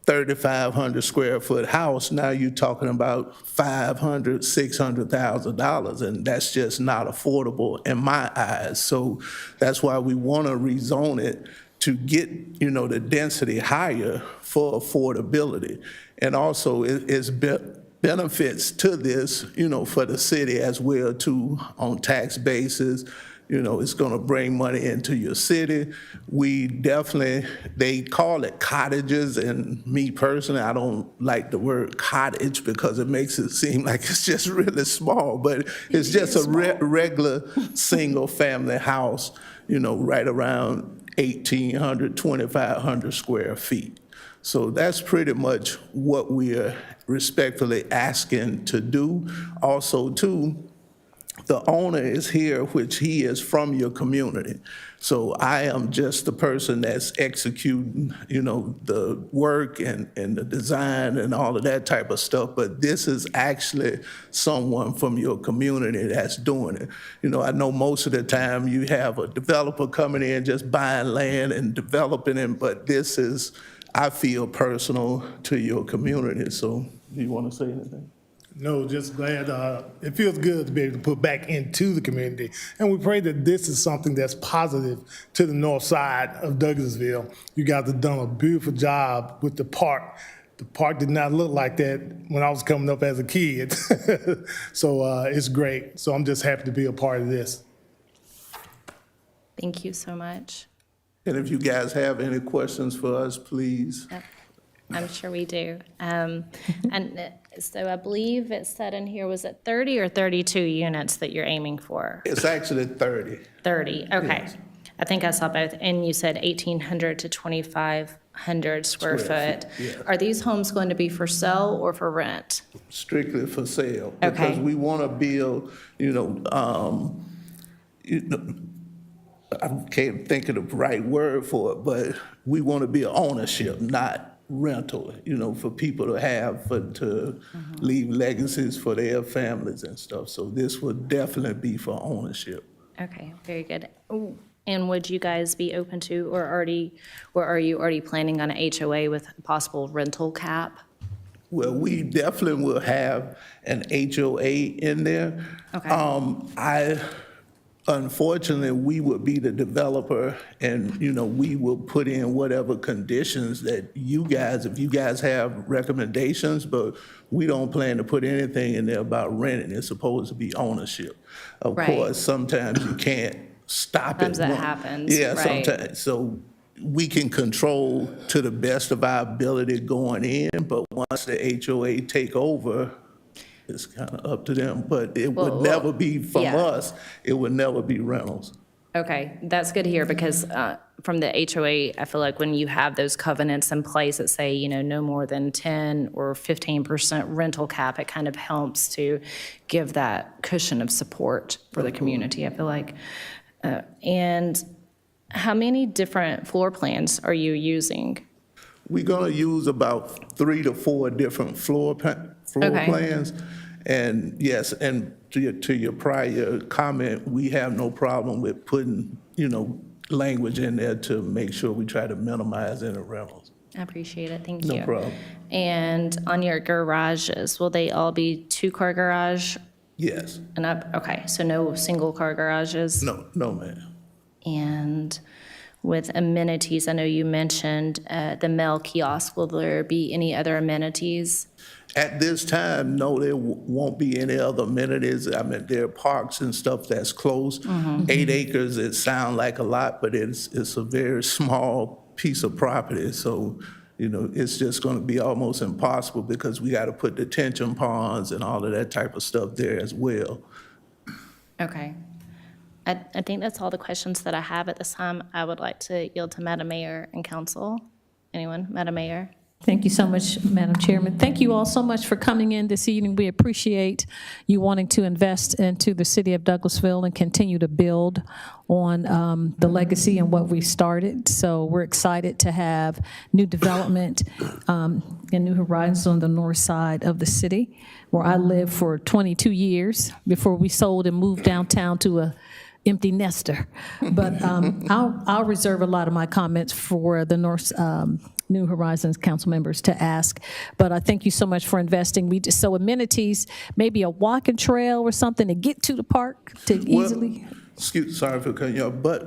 3,500 square foot house, now you're talking about $500,000, $600,000, and that's just not affordable in my eyes. So that's why we want to rezone it to get, the density higher for affordability. And also it's benefits to this, for the city as well too, on tax basis. It's going to bring money into your city. We definitely, they call it cottages, and me personally, I don't like the word cottage because it makes it seem like it's just really small, but it's just a regular single family house, right around 1,800, 2,500 square feet. So that's pretty much what we are respectfully asking to do. Also too, the owner is here, which he is from your community. So I am just the person that's executing, the work and the design and all of that type of stuff. But this is actually someone from your community that's doing it. I know most of the time you have a developer coming in just buying land and developing it, but this is, I feel, personal to your community. So do you want to say anything? No, just glad. It feels good to be able to put back into the community. And we pray that this is something that's positive to the north side of Douglasville. You guys have done a beautiful job with the park. The park did not look like that when I was coming up as a kid. So it's great. So I'm just happy to be a part of this. Thank you so much. And if you guys have any questions for us, please. Yep. I'm sure we do. And so I believe it said in here, was it 30 or 32 units that you're aiming for? It's actually 30. 30, okay. Yes. I think I saw both. And you said 1,800 to 2,500 square foot. Yeah. Are these homes going to be for sale or for rent? Strictly for sale. Okay. Because we want to build, I can't think of the right word for it, but we want to be an ownership, not rental, for people to have, to leave legacies for their families and stuff. So this would definitely be for ownership. Okay, very good. Ooh, and would you guys be open to, or are you already planning on an HOA with a possible rental cap? Well, we definitely will have an HOA in there. Okay. Unfortunately, we would be the developer, and, we will put in whatever conditions that you guys, if you guys have recommendations, but we don't plan to put anything in there about renting. It's supposed to be ownership. Of Right. course, sometimes you can't stop it. Sometimes that happens, Yeah, right. sometimes. So we can control to the best of our ability going in, but once the HOA take over, it's kind of up to them, but it would never be from us. It would never be rentals. Okay, that's good to hear, because from the HOA, I feel like when you have those covenants in place that say, no more than 10 or 15% rental cap, it kind of helps to give that cushion of support for the community, I feel like. And how many different floor plans are you using? We're going to use about 3 to 4 different floor plans. And yes, and to your prior comment, we have no problem with putting, language in there to make sure we try to minimize any rentals. I appreciate it, thank you. No problem. And on your garages, will they all be 2-car garage Yes. and up? Okay, so no single-car garages? No, ma'am. And with amenities, I know you mentioned the mail kiosk. Will there be any other amenities? At this time, no, there won't be any other amenities. I mean, there are parks and stuff that's close. 8 acres, it sounds like a lot, but it's a very small piece of property. So, it's just going to be almost impossible because we got to put detention ponds and all of that type of stuff there as well. Okay. I think that's all the questions that I have at this time. I would like to yield to Madam Mayor and Council. Anyone? Madam Mayor? Thank you so much, Madam Chairman. Thank you all so much for coming in this evening. We appreciate you wanting to invest into the city of Douglasville and continue to build on the legacy and what we started. So we're excited to have new development and new horizons on the north side of the city, where I lived for 22 years before we sold and moved downtown to a empty nester. But I'll reserve a lot of my comments for the North New Horizons council members to ask. But I thank you so much for investing. So amenities, maybe a walking trail or something to get to the park to easily. Sorry for cutting you off, but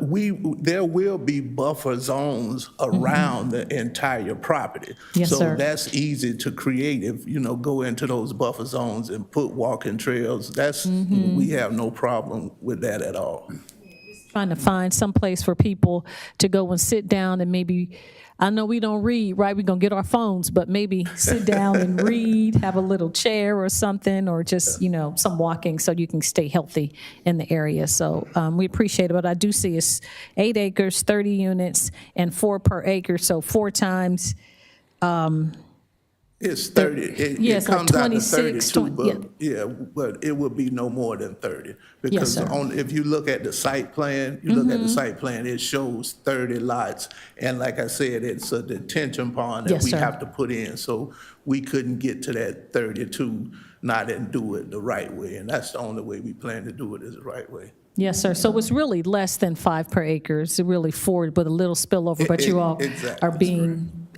there will be buffer zones around the entire property. Yes, so sir. That's easy to create if, go into those buffer zones and put walking trails. We have no problem with that at all. Trying to find some place for people to go and sit down and maybe, I know we don't read, right? We're going to get our phones, but maybe sit down and read, have a little chair or something, or just, some walking so you can stay healthy in the area. So we appreciate it. But I do see it's 8 acres, 30 units, and 4 per acre. So 4 times. It's 30. It like comes out to 26, 32, but it would be no more than 30. Because if you look at the site plan, it shows 30 lots. And like I said, it's a detention pond that we have to put in. So we couldn't get to that 32, not and do it the right way. And that's the only way we plan to do it is the right way. Yes, sir. So it's really less than 5 per acre. It's really 4, but a little spillover. But you all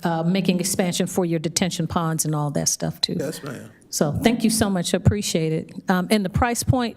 are making expansion for your detention ponds and all that stuff too. Yes, ma'am. So thank you so much. Appreciate it. And the price point?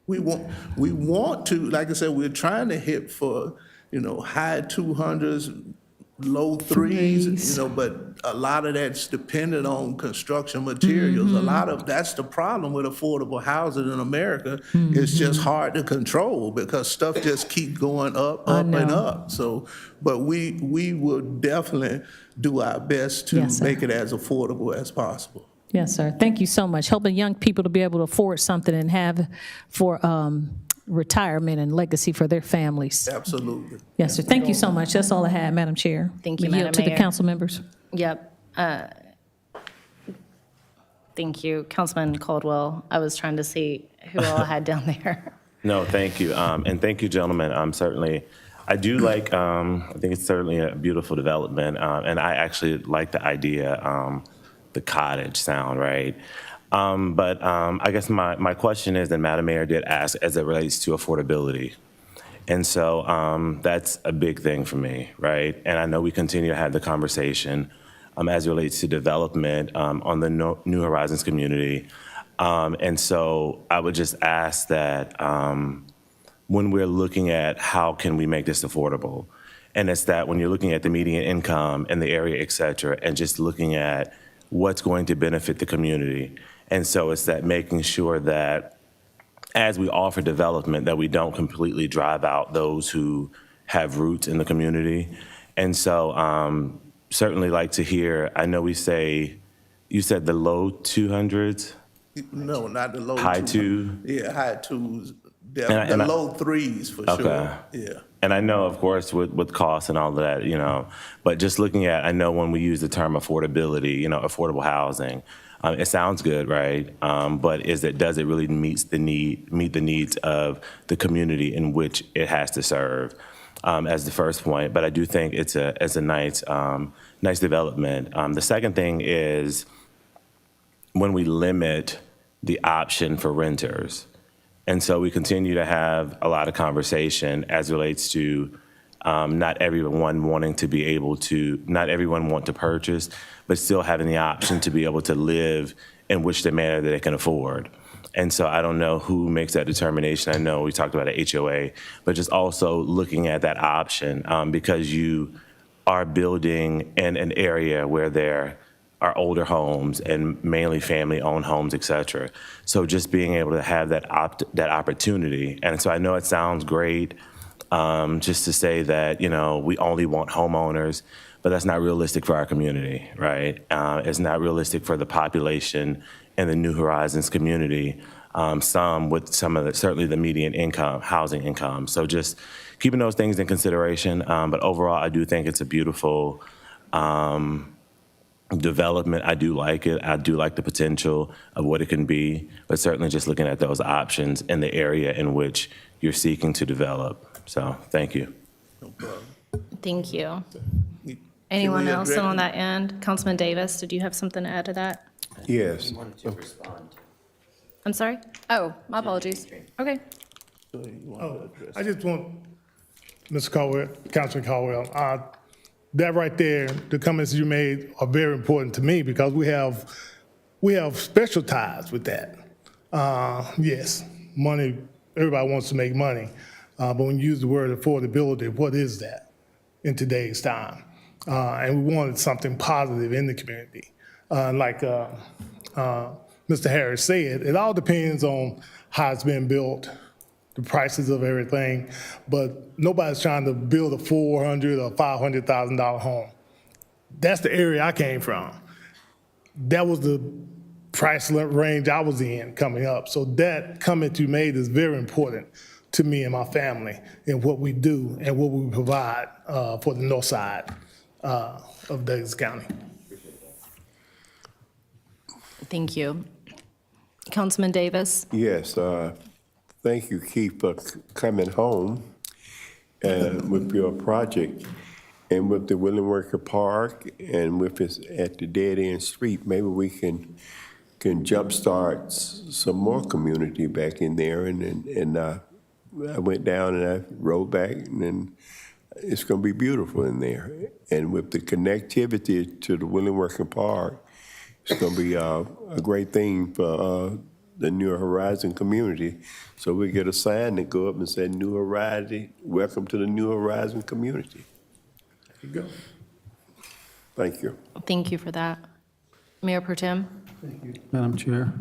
We want to, like I said, we're trying to hit for, high 200s, low threes, but a lot of that's dependent on construction materials. A lot of that's the problem with affordable housing in America. It's just hard to control because stuff just keep going up and up. So, but we will definitely do our best to make it as affordable as possible. Yes, sir. Thank you so much. Helping young people to be able to afford something and have for retirement and legacy for their families. Absolutely. Yes, sir. Thank you so much. That's all I had, Madam Chair. Thank you, We yield Madam to Mayor. the council members. Yep. Thank you, Councilman Caldwell. I was trying to see who all I had down there. No, thank you. And thank you, gentlemen. Certainly, I do like, I think it's certainly a beautiful development. And I actually like the idea, the cottage sound, right? But I guess my question is, and Madam Mayor did ask, as it relates to affordability. And so that's a big thing for me, right? And I know we continue to have the conversation as it relates to development on the New Horizons community. And so I would just ask that when we're looking at how can we make this affordable, and it's that when you're looking at the median income in the area, et cetera, and just looking at what's going to benefit the community. And so it's that making sure that as we offer development, that we don't completely drive out those who have roots in the community. And so certainly like to hear, I know you said the low 200s? No, not the low high 2. Yeah, high 2s. The low 3s for sure. Yeah. And I know, of course, with costs and all of that, but just looking at, I know when we use the term affordability, affordable housing, it sounds good, right? But does it really meet the needs of the community in which it has to serve? As the first point, but I do think it's a nice development. The second thing is when we limit the option for renters. And so we continue to have a lot of conversation as it relates to not everyone want to purchase, but still having the option to be able to live in which the manner that they can afford. And so I don't know who makes that determination. I know we talked about an HOA, but just also looking at that option because you are building in an area where there are older homes and mainly family-owned homes, et cetera. So just being able to have that opportunity. And so I know it sounds great just to say that, we only want homeowners, but but that's not realistic for our community, right? It's not realistic for the population in the New Horizons community, certainly the median income, housing income. So just keeping those things in consideration. But overall, I do think it's a beautiful development. I do like it. I do like the potential of what it can be, but certainly just looking at those options in the area in which you're seeking to develop. So thank you. Thank you. Anyone else on that end? Councilman Davis, did you have something to add to that? Yes. I'm sorry? Oh, my apologies. Okay. I just want, Mr. Caldwell, Councilman Caldwell, that right there, the comments you made are very important to me because we have special ties with that. Yes, money, everybody wants to make money, but when you use the word affordability, what is that in today's time? And we wanted something positive in the community. Like Mr. Harris said, it all depends on how it's been built, the prices of everything, but nobody's trying to build a $400,000 or $500,000 home. That's the area I came from. That was the price range I was in coming up. So that comment you made is very important to me and my family in what we do and what we provide for the north side of Douglas County. Thank you. Councilman Davis? Yes. Thank you, Keith, for coming home with your project and with the Willing Worker Park and with this at the dead end street. Maybe we can jumpstart some more community back in there. And I went down and I rode back, and then it's going to be beautiful in there. And with the connectivity to the Willing Worker Park, it's going to be a great thing for the New Horizon community. So we get a sign that go up and say, New Horizon, welcome to the New Horizon community. There you go. Thank you. Thank you for that. Mayor Pro Tem? Madam Chair,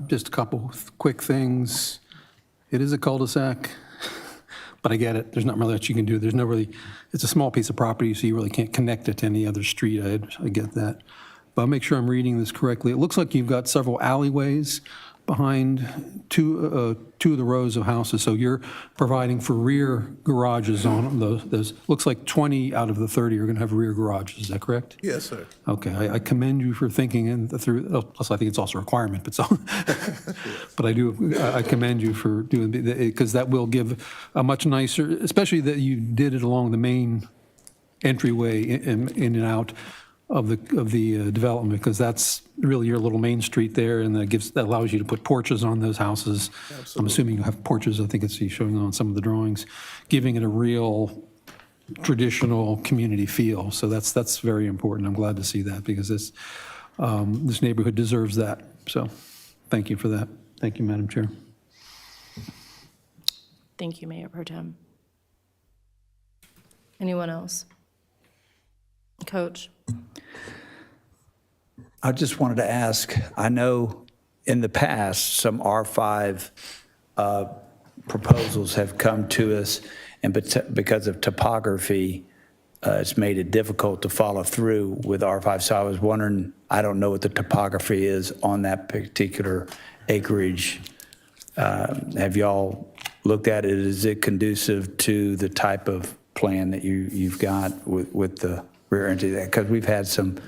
just a couple quick things. It is a cul-de-sac, but I get it. There's not really much you can do. There's no really, it's a small piece of property, so you really can't connect it to any other street. I get that. But I'll make sure I'm reading this correctly. It looks like you've got several alleyways behind two of the rows of houses. So you're providing for rear garages on those. Looks like 20 out of the 30 are going to have rear garages. Is that correct? Yes, sir. Okay. I commend you for thinking through. Plus, I think it's also a requirement. But I commend you for doing it, because that will give a much nicer, especially that you did it along the main entryway in and out of the development, because that's really your little main street there, and that allows you to put porches on those houses. Absolutely. I'm assuming you have porches. I think it's showing on some of the drawings, giving it a real traditional community feel. So that's very important. I'm glad to see that, because this neighborhood deserves that. So thank you for that. Thank you, Madam Chair. Thank you, Mayor Pro Tem. Anyone else? Coach? I just wanted to ask, I know in the past, some R5 proposals have come to us, and because of topography, it's made it difficult to follow through with R5. So I was wondering, I don't know what the topography is on that particular acreage. Have y'all looked at it? Is it conducive to the type of plan that you've got with the rear entry? Because we've had some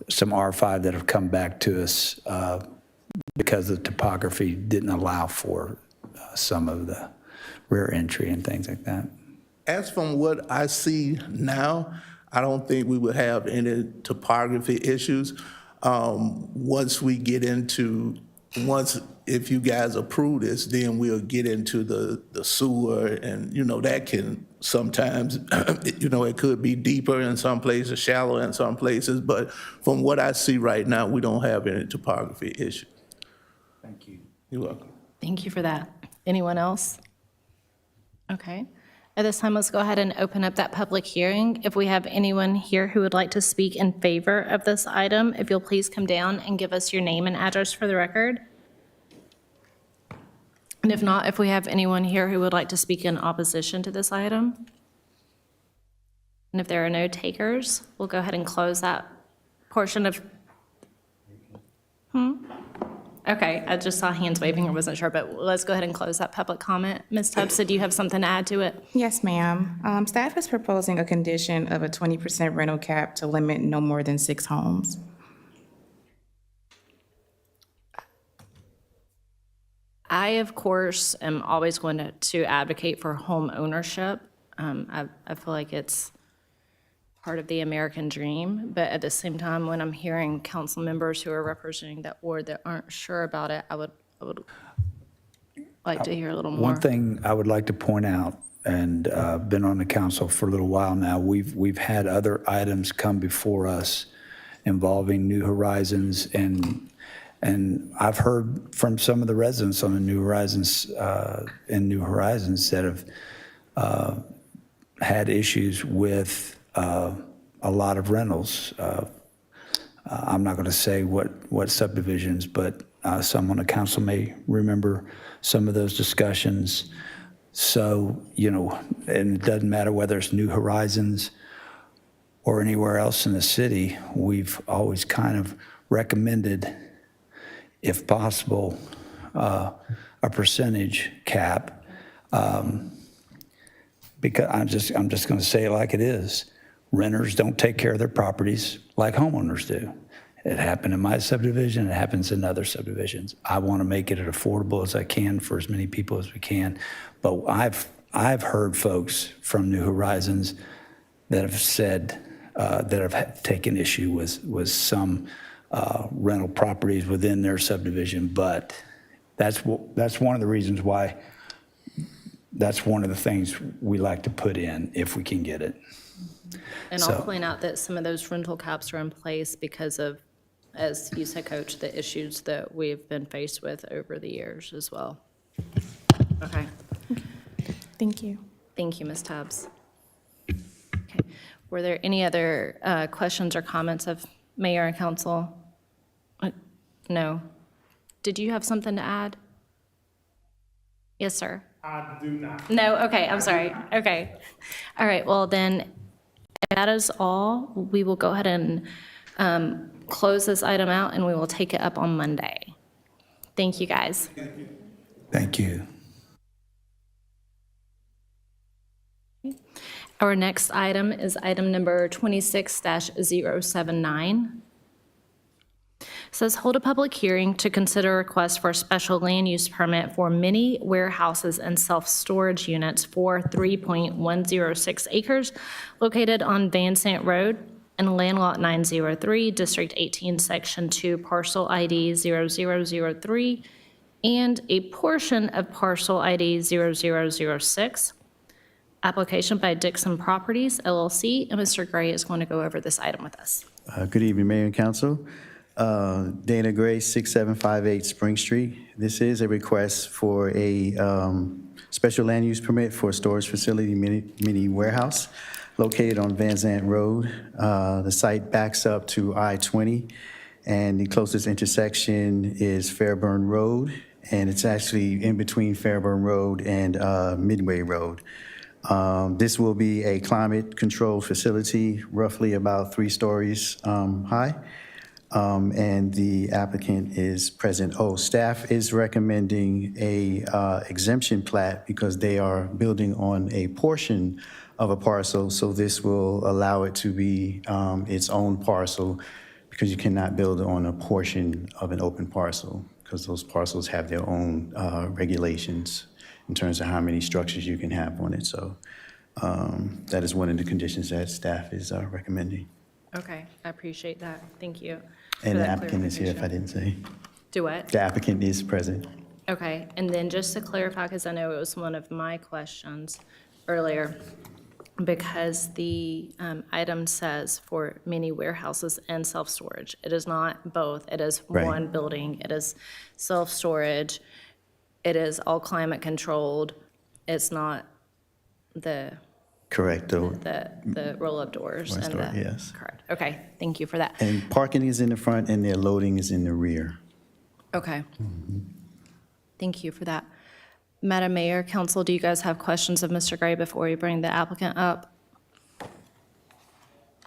R5 that have come back to us because the topography didn't allow for some of the rear entry and things like that. As from what I see now, I don't think we would have any topography issues. If you guys approve this, then we'll get into the sewer, and that can sometimes, it could be deeper in some places, shallower in some places, but from what I see right now, we don't have any topography issues. Thank you. You're welcome. Thank you for that. Anyone else? Okay. At this time, let's go ahead and open up that public hearing. If we have anyone here who would like to speak in favor of this item, if you'll please come down and give us your name and address for the record. And if not, if we have anyone here who would like to speak in opposition to this item. And if there are no takers, we'll go ahead and close that portion of, Okay, I just saw hands waving, I wasn't sure, but let's go ahead and close that public comment. Ms. Tubbs, did you have something to add to it? Yes, ma'am. Staff is proposing a condition of a 20% rental cap to limit no more than 6 homes. I, of course, am always going to advocate for home ownership. I feel like it's part of the American dream, but at the same time, when I'm hearing council members who are representing that ward that aren't sure about it, I would like to hear a little more. One thing I would like to point out, and been on the council for a little while now, we've had other items come before us involving New Horizons, and I've heard from some of the residents on the New Horizons that have had issues with a lot of rentals. I'm not going to say what subdivisions, but some on the council may remember some of those discussions. So, and it doesn't matter whether it's New Horizons or anywhere else in the city, we've always kind of recommended, if possible, a percentage cap. Because I'm just going to say it like it is. Renters don't take care of their properties like homeowners do. It happened in my subdivision. It happens in other subdivisions. I want to make it as affordable as I can for as many people as we can. But I've heard folks from New Horizons that have said that have taken issue with some rental properties within their subdivision. But that's one of the reasons why. That's one of the things we like to put in if we can get it. And I'll point out that some of those rental caps are in place because of, as you said, Coach, the issues that we've been faced with over the years as well. Okay. Thank you. Thank you, Ms. Tubbs. Okay. Were there any other questions or comments of mayor and council? No. Did you have something to add? Yes, sir. I do not. No, okay, I'm sorry. Okay. All right, well then, if that is all, we will go ahead and close this item out and we will take it up on Monday. Thank you, guys. Thank you. Our next item is item number 26-079. Says hold a public hearing to consider a request for a special land use permit for mini warehouses and self-storage units for 3.106 acres located on Van Sant Road in Land Lot 903, District 18, Section 2, Parcel ID 0003, and a portion of Parcel ID 0006. Application by Dixon Properties, LLC, and Mr. Gray is going to go over this item with us. Good evening, Mayor and Council. Dana Gray, 6758 Spring Street. This is a request for a special land use permit for a storage facility mini warehouse located on Van Zant Road. The site backs up to I-20, and the closest intersection is Fairburn Road, and it's actually in between Fairburn Road and Midway Road. This will be a climate-controlled facility, roughly about 3 stories high. And the applicant is present. Staff is recommending a exemption plat because they are building on a portion of a parcel, so this will allow it to be its own parcel because you cannot build on a portion of an open parcel because those parcels have their own regulations in terms of how many structures you can have on it. So that is one of the conditions that staff is recommending. Okay, I appreciate that. Thank you. And the applicant is here, if I didn't say. Do what? The applicant is present. Okay, and then just to clarify, because I know it was one of my questions earlier, because the item says for mini warehouses and self-storage. It is not both. It is Right. one building. It is self-storage. It is all climate controlled. It's not the Correct. the roll-up doors One and story, the. yes. Correct. Okay, thank you for that. And parking is in the front and their loading is in the rear. Okay. Thank you for that. Madam Mayor, Council, do you guys have questions of Mr. Gray before we bring the applicant up?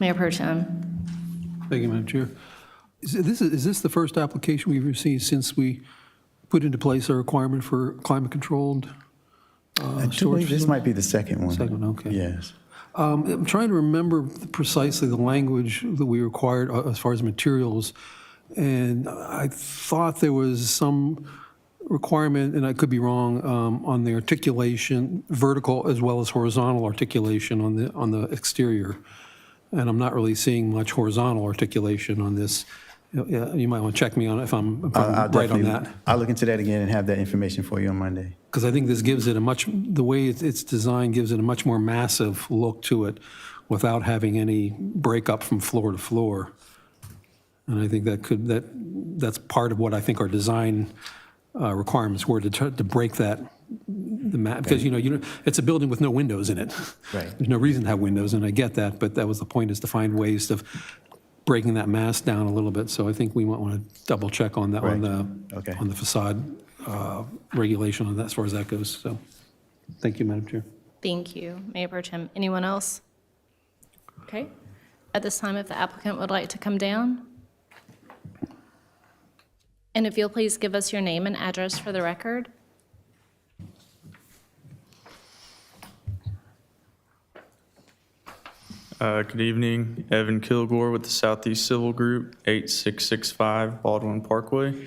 Mayor Pro Tem. Thank you, Madam Chair. Is this the first application we've received since we put into place a requirement for climate-controlled storage? This might be the second one. Second one, okay. Yes. I'm trying to remember precisely the language that we required as far as materials, and I thought there was some requirement, and I could be wrong, on the articulation, vertical as well as horizontal articulation on the exterior. And I'm not really seeing much horizontal articulation on this. You might want to check me on it if I'm right on that. I'll look into that again and have that information for you on Monday. Because I think this gives it the way it's designed gives it a much more massive look to it without having any breakup from floor to floor. And I think that's part of what I think our design requirements were, to try to break that, because it's a building with no windows in it. Right. There's no reason to have windows, and I get that, but that was the point, is to find ways of breaking that mass down a little bit. So I think we might want to double check on that, Right. on the facade regulation on that, as far as that goes. So, thank you, Madam Chair. Thank you, Mayor Pro Tem. Anyone else? Okay. At this time, if the applicant would like to come down. And if you'll please give us your name and address for the record. Good evening, Evan Kilgore with the Southeast Civil Group, 8665 Baldwin Parkway.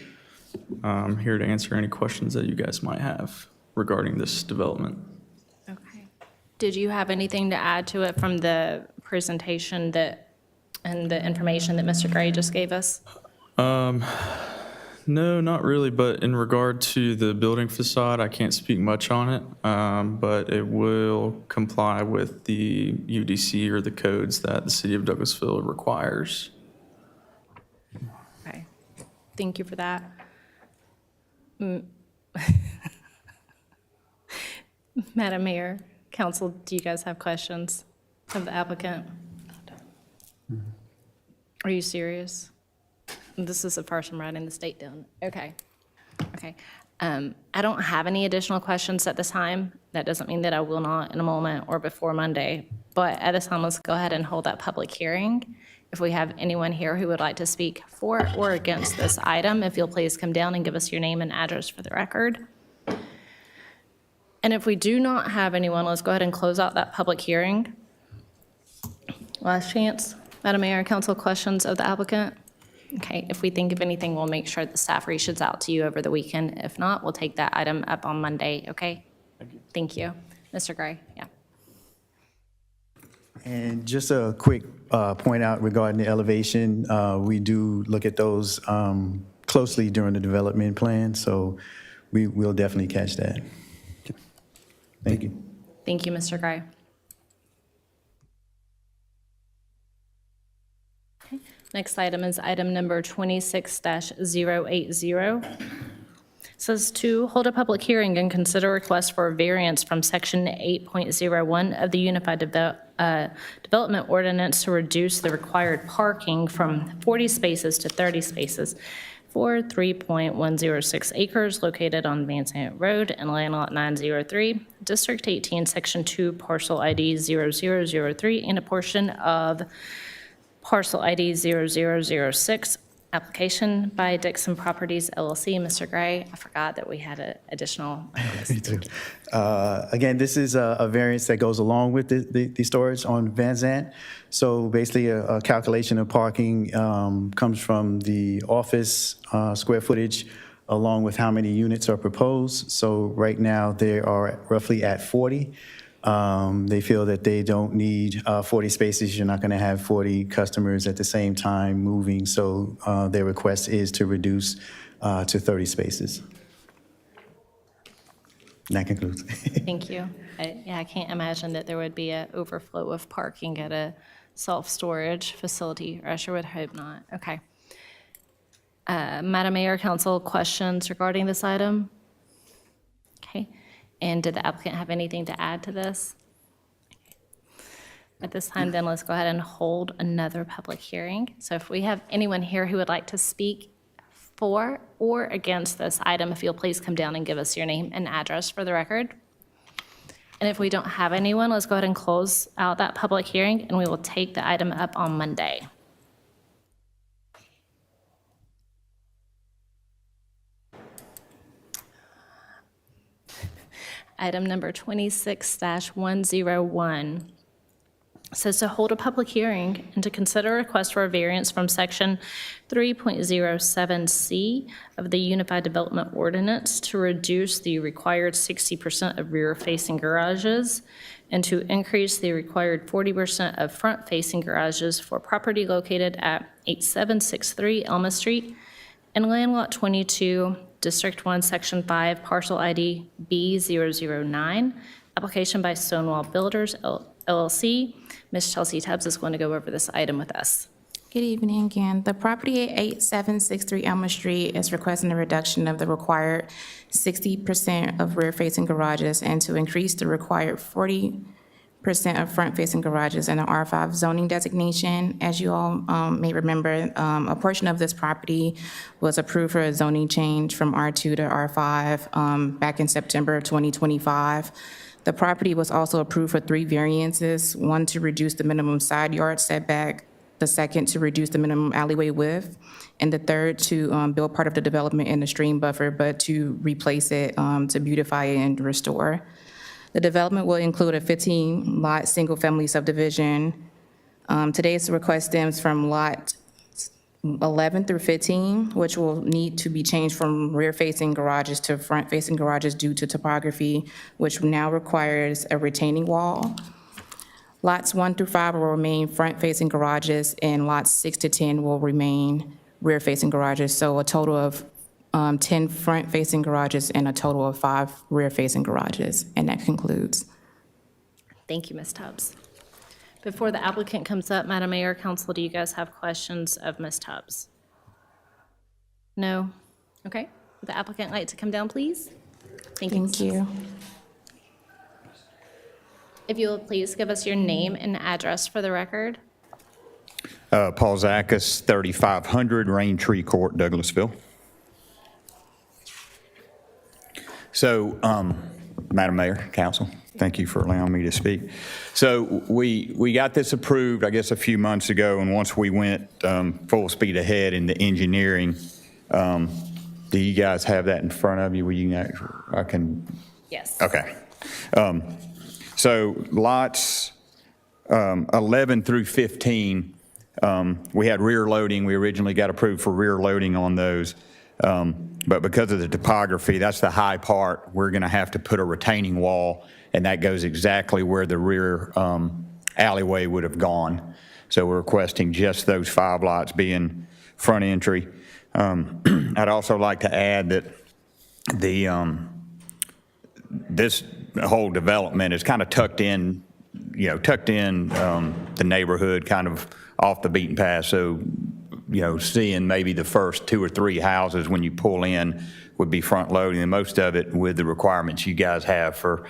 I'm here to answer any questions that you guys might have regarding this development. Okay. Did you have anything to add to it from the presentation and the information that Mr. Gray just gave us? No, not really, but in regard to the building facade, I can't speak much on it, but it will comply with the UDC or the codes that the city of Douglasville requires. Okay. Thank you for that. Madam Mayor, Council, do you guys have questions of the applicant? Are you serious? This is the first I'm writing the state down. Okay. Okay. I don't have any additional questions at this time. That doesn't mean that I will not in a moment or before Monday. But at this time, let's go ahead and hold that public hearing. If we have anyone here who would like to speak for or against this item, if you'll please come down and give us your name and address for the record. And if we do not have anyone, let's go ahead and close out that public hearing. Last chance. Madam Mayor, Council, questions of the applicant? Okay, if we think of anything, we'll make sure the staff reaches out to you over the weekend. If not, we'll take that item up on Monday, okay? Thank you. Mr. Gray, yeah. And just a quick point out regarding the elevation, we do look at those closely during the development plan, so we'll definitely catch that. Thank you. Thank you, Mr. Gray. Okay. Next item is item number 26-080. Says to hold a public hearing and consider request for a variance from section 8.01 of the Unified Development Ordinance to reduce the required parking from 40 spaces to 30 spaces for 3.106 acres located on Van Sant Road and Land Lot 903, District 18, Section 2, Parcel ID 0003, and a portion of Parcel ID 0006, application by Dixon Properties LLC. Mr. Gray, I forgot that we had an additional. Me too. Again, this is a variance that goes along with the storage on Van Zant. So basically, a calculation of parking comes from the office square footage along with how many units are proposed. So right now, they are roughly at 40. They feel that they don't need 40 spaces. You're not going to have 40 customers at the same time moving. So their request is to reduce to 30 spaces. And that concludes. Thank you. Yeah, I can't imagine that there would be an overflow of parking at a self-storage facility, or I sure would hope not. Okay. Madam Mayor, Council, questions regarding this item? Okay. And did the applicant have anything to add to this? At this time, then, let's go ahead and hold another public hearing. So if we have anyone here who would like to speak for or against this item, if you'll please come down and give us your name and address for the record. And if we don't have anyone, let's go ahead and close out that public hearing, and we will take the item up on Monday. Item number 26-101 says to hold a public hearing and to consider a request for a variance from section 3.07C of the Unified Development Ordinance to reduce the required 60% of rear-facing garages and to increase the required 40% of front-facing garages for property located at 8763 Elma Street and Land Lot 22, District 1, Section 5, Parcel ID B009, application by Stonewall Builders, LLC. Ms. Chelsea Tubbs is going to go over this item with us. Good evening again. The property at 8763 Elma Street is requesting a reduction of the required 60% of rear-facing garages and to increase the required 40% of front-facing garages in the R5 zoning designation. As you all may remember, a portion of this property was approved for a zoning change from R2 to R5 back in September of 2025. The property was also approved for 3 variances, one to reduce the minimum side yard setback, the second to reduce the minimum alleyway width, and the third to build part of the development in the stream buffer, but to replace it to beautify it and restore. The development will include a 15-lot single-family subdivision. Today's request stems from lot 11 through 15, which will need to be changed from rear-facing garages to front-facing garages due to topography, which now requires a retaining wall. Lots 1 through 5 will remain front-facing garages, and lots 6 to 10 will remain rear-facing garages. So a total of 10 front-facing garages and a total of 5 rear-facing garages, and that concludes. Thank you, Ms. Tubbs. Before the applicant comes up, Madam Mayor, Council, do you guys have questions of Ms. Tubbs? No? Okay. Would the applicant like to come down, please? Thank you. Thank you. If you will please give us your name and address for the record. Paul Zachas, 3500 Rain Tree Court, Douglasville. So, Madam Mayor, Council, thank you for allowing me to speak. So we got this approved, I guess, a few months ago, and once we went full speed ahead in the engineering, do you guys have that in front of you? I can? Yes. Okay. So lots 11 through 15, we had rear loading. We originally got approved for rear loading on those. But because of the topography, that's the high part, we're going to have to put a retaining wall, and that goes exactly where the rear alleyway would have gone. So we're requesting just those 5 lots being front entry. I'd also like to add that this whole development is kind of tucked in the neighborhood, kind of off the beaten path. So, seeing maybe the first 2 or 3 houses when you pull in would be front loading, and most of it with the requirements you guys have for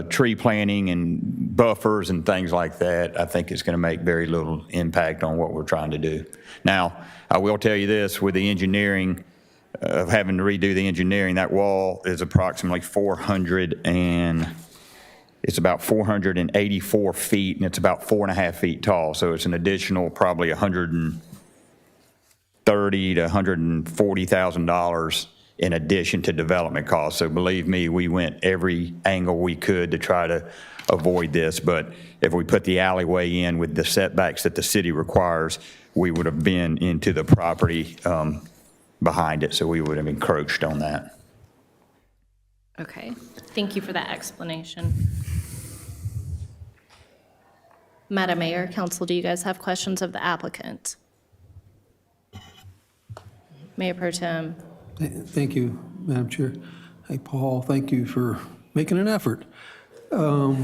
tree planting and buffers and things like that. I think it's going to make very little impact on what we're trying to do. Now, I will tell you this, with the engineering, of having to redo the engineering, that wall is approximately 484 feet, and it's about 4.5 feet tall. So it's an additional probably $130,000 to $140,000 in addition to development costs. So believe me, we went every angle we could to try to avoid this. But if we put the alleyway in with the setbacks that the city requires, we would have been into the property behind it, so we would have encroached on that. Okay. Thank you for that explanation. Madam Mayor, Council, do you guys have questions of the applicant? Mayor Pro Tem. Thank you, Madam Chair. Hey, Paul, thank you for making an effort. Let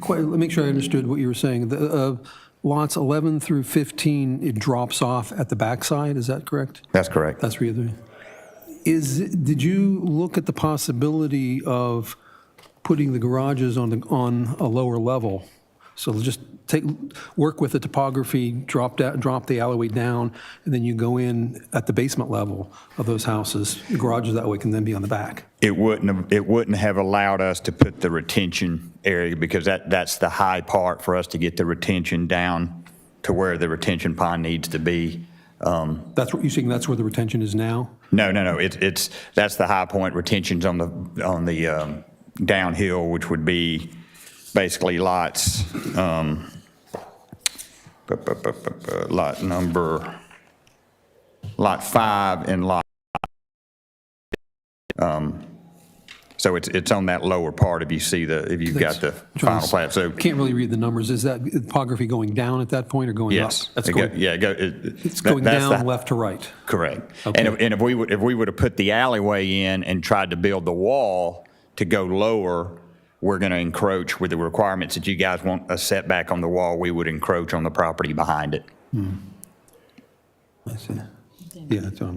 me make sure I understood what you were saying. The lots 11 through 15, it drops off at the backside, is that correct? That's correct. That's where you're Did you look at the possibility of putting the garages on a lower level? So just work with the topography, drop the alleyway down, and then you go in at the basement level of those houses. The garages that way can then be on the back. It wouldn't have allowed us to put the retention area because that's the high part for us to get the retention down to where the retention pond needs to be. That's what you're saying. That's where the retention is now. No. That's the high point. Retention's on the downhill, which would be basically lots. Lot 5 and lot. So it's on that lower part if you've got the final plat. So can't really read the numbers. Is that topography going down at that point or going yes, up? That's it's going down left to right. Correct. Okay. And if we would have put the alleyway in and tried to build the wall to go lower, we're going to encroach with the requirements that you guys want a setback on the wall. We would encroach on the property behind it. I see. Yeah, that's what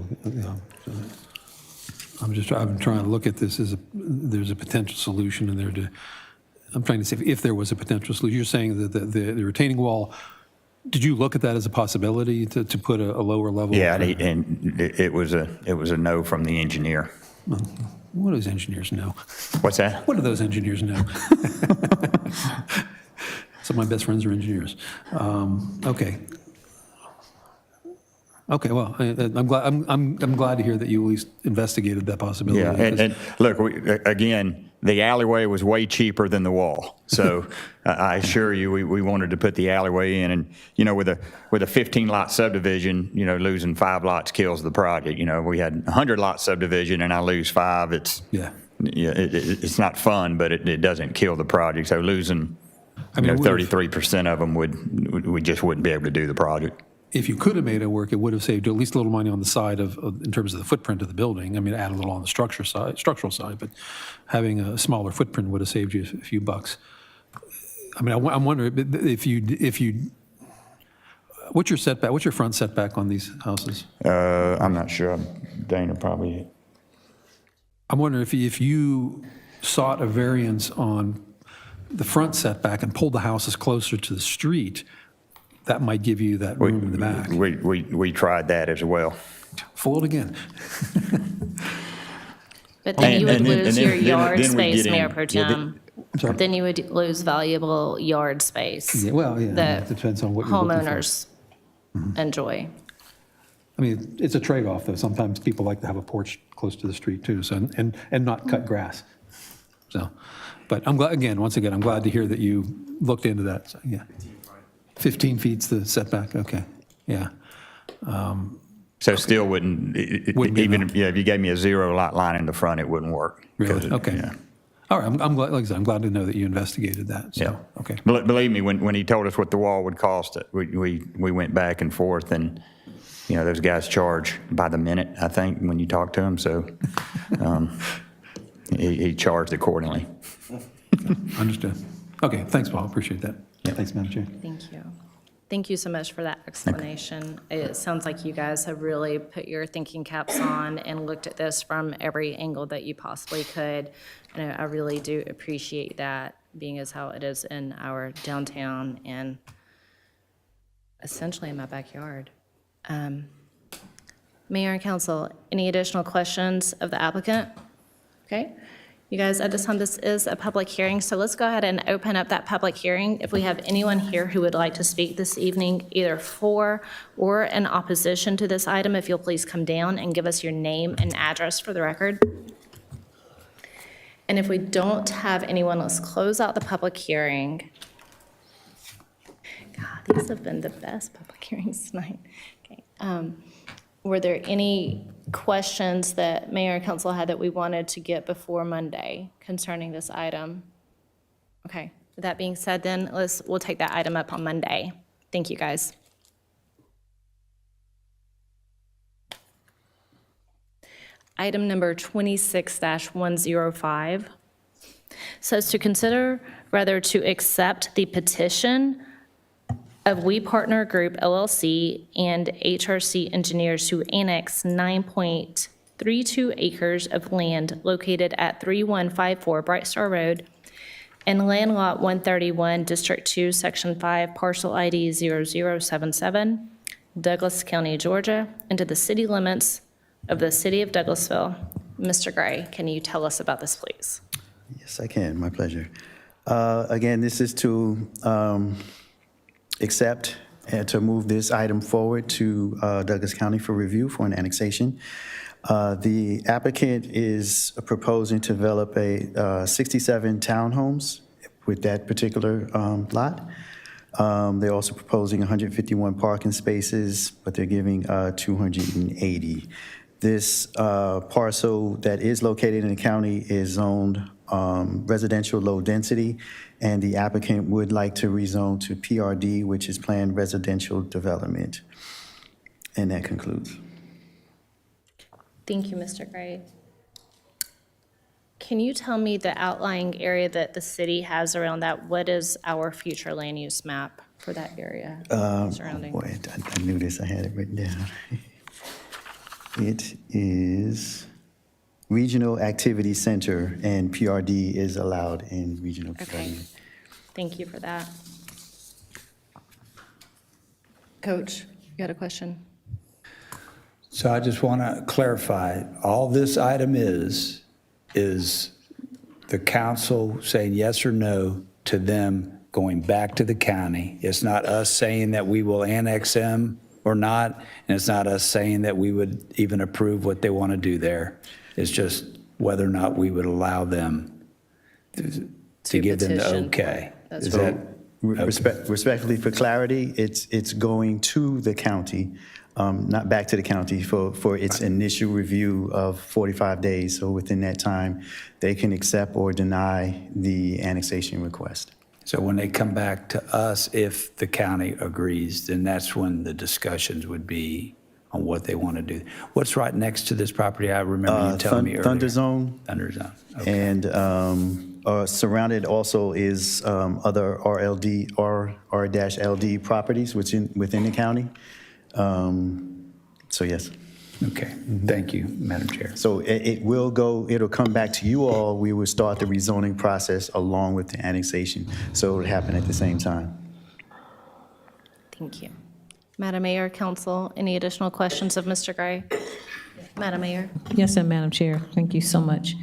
I'm trying to look at this as there's a potential solution in there I'm trying to see if there was a potential solution. You're saying that the retaining wall, did you look at that as a possibility to put a lower level? Yeah, and it was a no from the engineer. What do those engineers know? What's that? What do those engineers know? Some of my best friends are engineers. Okay. Okay, well, I'm glad to hear that you at least investigated that possibility. Yeah, and look, again, the alleyway was way cheaper than the wall. So I assure you, we wanted to put the alleyway in, and with a 15-lot subdivision, losing 5 lots kills the project. We had a 100-lot subdivision, and I lose 5. It's it's not fun, but it doesn't kill the project. So losing 33% of them we just wouldn't be able to do the project. If you could have made it work, it would have saved you at least a little money on the side in terms of the footprint of the building. I mean, add a little on the structural side, but having a smaller footprint would have saved you a few bucks. I mean, I'm wondering if you, what's your setback? What's your front setback on these houses? I'm not sure. Dana probably. I'm wondering if you sought a variance on the front setback and pulled the houses closer to the street, that might give you that room in the back. We tried that as well. Fold again. But then you would lose your yard then space, get Mayor in. Pro Tem. Then you would lose valuable yard space. It depends on what you're looking for. Homeowners enjoy. I mean, it's a trade-off, though. Sometimes people like to have a porch close to the street, too, so and not cut grass. So, but I'm glad, once again, I'm glad to hear that you looked into that. So, yeah. 15 feet's the setback, okay, yeah. So still wouldn't even if you gave me a 0-lot line in the front, it wouldn't work. Really? Okay. Yeah. All right, I'm glad, like I said, I'm glad to know that you investigated that, so, yeah. Okay. Believe me, when he told us what the wall would cost, we went back and forth, and those guys charge by the minute, I think, when you talk to them, so he charged accordingly. Understood. Okay, thanks, Paul, appreciate that. Yeah. Thanks, Madam Chair. Thank you. Thank you so much for that explanation. It sounds like you guys have really put your thinking caps on and looked at this from every angle that you possibly could. And I really do appreciate that, being as how it is in our downtown and essentially in my backyard. Mayor and council, any additional questions of the applicant? Okay. You guys, at this time, this is a public hearing, so let's go ahead and open up that public hearing. If we have anyone here who would like to speak this evening, either for or in opposition to this item, if you'll please come down and give us your name and address for the record. And if we don't have anyone, let's close out the public hearing. God, these have been the best public hearings tonight. Okay. Were there any questions that Mayor and Council had that we wanted to get before Monday concerning this item? Okay, with that being said, then we'll take that item up on Monday. Thank you, guys. Item number 26-105 says to consider whether to accept the petition of We Partner Group LLC and HRC Engineers to annex 9.32 acres of land located at 3154 Bright Star Road in Land Lot 131, District 2, Section 5, Parcel ID 0077, Douglas County, Georgia, into the city limits of the city of Douglasville. Mr. Gray, can you tell us about this, please? Yes, I can. My pleasure. Again, this is to accept and to move this item forward to Douglas County for review for an annexation. The applicant is proposing to develop a 67 townhomes with that particular lot. They're also proposing 151 parking spaces, but they're giving 280. This parcel that is located in the county is zoned residential low density, and the applicant would like to rezone to PRD, which is Planned Residential Development. And that concludes. Thank you, Mr. Gray. Can you tell me the outlying area that the city has around that? What is our future land use map for that area surrounding? Boy, I knew this. I had it written down. It is Regional Activity Center, and PRD is allowed in Regional PRD. Okay, thank you for that. Coach, you got a question? So I just want to clarify, all this item is the council saying yes or no to them going back to the county. It's not us saying that we will annex them or not, and it's not us saying that we would even approve what they want to do there. It's just whether or not we would allow them to give them the petition. okay. That's Is right. that Respectfully, for clarity, it's going to the county, not back to the county for its initial review of 45 days. So within that time, they can accept or deny the annexation request. So when they come back to us, if the county agrees, then that's when the discussions would be on what they want to do. What's right next to this property? I remember you telling me earlier. Thunder Zone. Thunder Zone. Okay. And surrounded also is other R-LD properties within the county. So yes. Okay, thank you, Madam Chair. So it'll come back to you all. We will start the rezoning process along with the annexation. So it'll happen at the same time. Thank you. Madam Mayor, Council, any additional questions of Mr. Gray? Madam Mayor? Yes, and Madam Chair, thank you so much.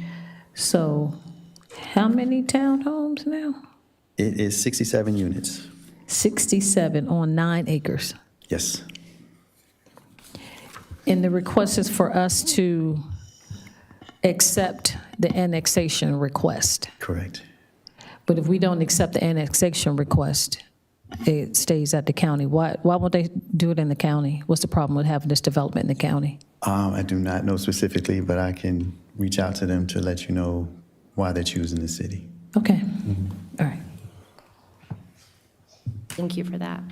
So how many townhomes now? It is 67 units. 67 on 9 acres. Yes. And the request is for us to accept the annexation request. Correct. But if we don't accept the annexation request, it stays at the county. Why won't they do it in the county? What's the problem with having this development in the county? I do not know specifically, but I can reach out to them to let you know why they're choosing the city. Okay, all right. Thank you for that.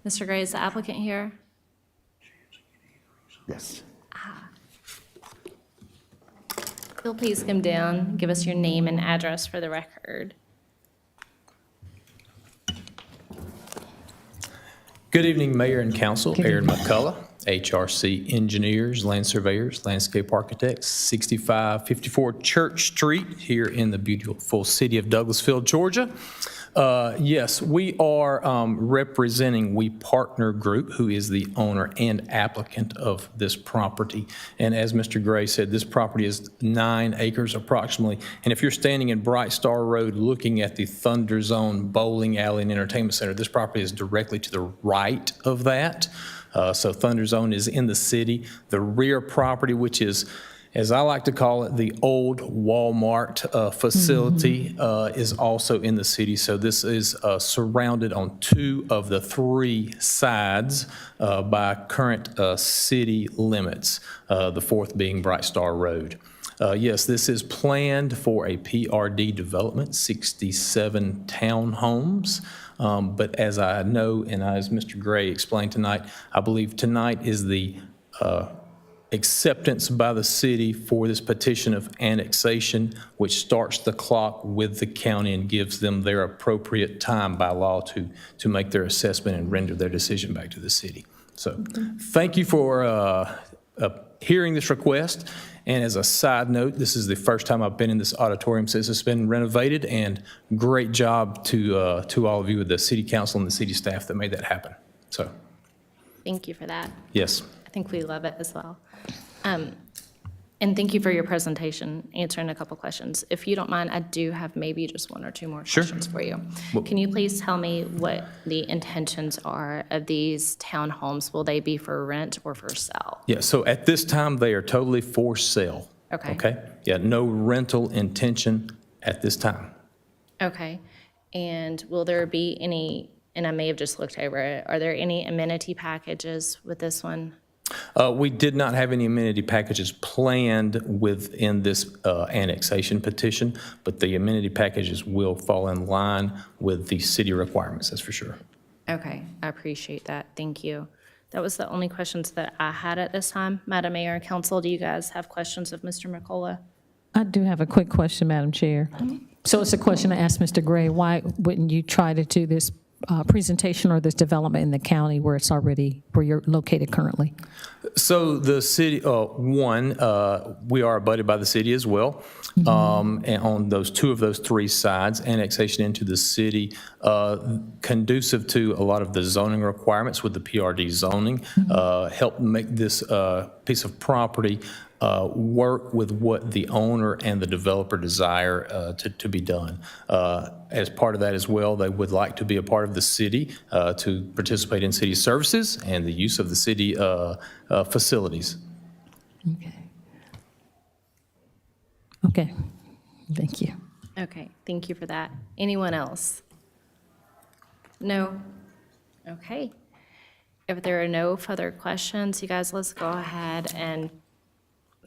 Mr. Gray, is the applicant here? Yes. If you'll please come down, give us your name and address for the record. Good evening, Mayor and Council. Aaron McCullough, HRC Engineers, Land Surveyors, Landscape Architects, 6554 Church Street here in the beautiful city of Douglasville, Georgia. Yes, we are representing We Partner Group, who is the owner and applicant of this property. And as Mr. Gray said, this property is 9 acres approximately. And if you're standing in Bright Star Road looking at the Thunder Zone Bowling Alley and Entertainment Center, this property is directly to the right of that. So Thunder Zone is in the city. The rear property, which is, as I like to call it, the old Walmart facility, is also in the city. So this is surrounded on 2 of the 3 sides by current city limits, the 4th being Bright Star Road. Yes, this is planned for a PRD development, 67 townhomes. But as I know, and as Mr. Gray explained tonight, I believe tonight is the acceptance by the city for this petition of annexation, which starts the clock with the county and gives them their appropriate time by law to make their assessment and render their decision back to the city. So thank you for hearing this request. And as a side note, this is the first time I've been in this auditorium since it's been renovated, and great job to all of you with the city council and the city staff that made that happen. So, Thank you for that. yes. I think we love it as well. And thank you for your presentation, answering a couple questions. If you don't mind, I do have maybe just one or two more Sure. questions for you. Well- Can you please tell me what the intentions are of these townhomes? Will they be for rent or for sale? Yeah, so at this time, they are totally for sale. Okay. Okay? Yeah, no rental intention at this time. Okay. And will there be any, and I may have just looked over it, are there any amenity packages with this one? We did not have any amenity packages planned within this annexation petition, but the amenity packages will fall in line with the city requirements, that's for sure. Okay, I appreciate that. Thank you. That was the only questions that I had at this time. Madam Mayor and Council, do you guys have questions of Mr. McCullough? I do have a quick question, Madam Chair. So it's a question I asked Mr. Gray. Why wouldn't you try to do this presentation or this development in the county where it's already, where you're located currently? So the city, we are abutted by the city as well. And on two of those three sides, annexation into the city, conducive to a lot of the zoning requirements with the PRD zoning, help make this piece of property work with what the owner and the developer desire to be done. As part of that as well, they would like to be a part of the city to participate in city services and the use of the city facilities. Okay. Okay, thank you. Okay, thank you for that. Anyone else? No? Okay. If there are no further questions, you guys, let's go ahead and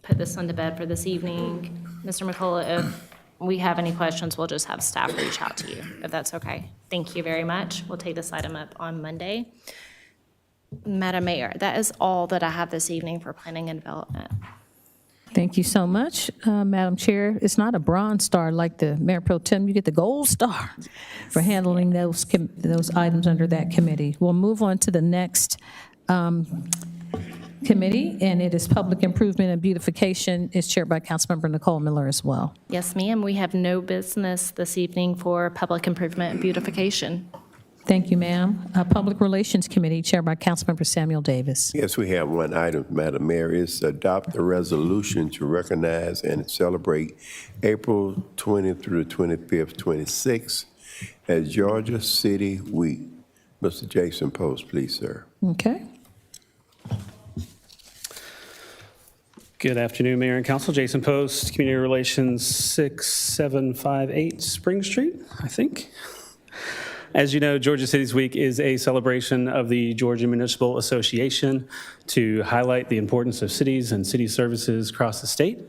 put this one to bed for this evening. Mr. McCullough, if we have any questions, we'll just have staff reach out to you, if that's okay. Thank you very much. We'll take this item up on Monday. Madam Mayor, that is all that I have this evening for planning and development. Thank you so much, Madam Chair. It's not a bronze star like the Mayor Pro Tem. You get the gold star for handling those items under that committee. We'll move on to the next committee, and it is Public Improvement and Beautification. It's chaired by Councilmember Nicole Miller as well. Yes, ma'am. We have no business this evening for Public Improvement and Beautification. Thank you, ma'am. Public Relations Committee, chaired by Councilmember Samuel Davis. Yes, we have one item, Madam Mayor, is to adopt a resolution to recognize and celebrate April 20th through the 25th, 26th as Georgia City Week. Mr. Jason Post, please, sir. Okay. Good afternoon, Mayor and Council. Jason Post, Community Relations, 6758 Spring Street, I think. As you know, Georgia Cities Week is a celebration of the Georgia Municipal Association to highlight the importance of cities and city services across the state.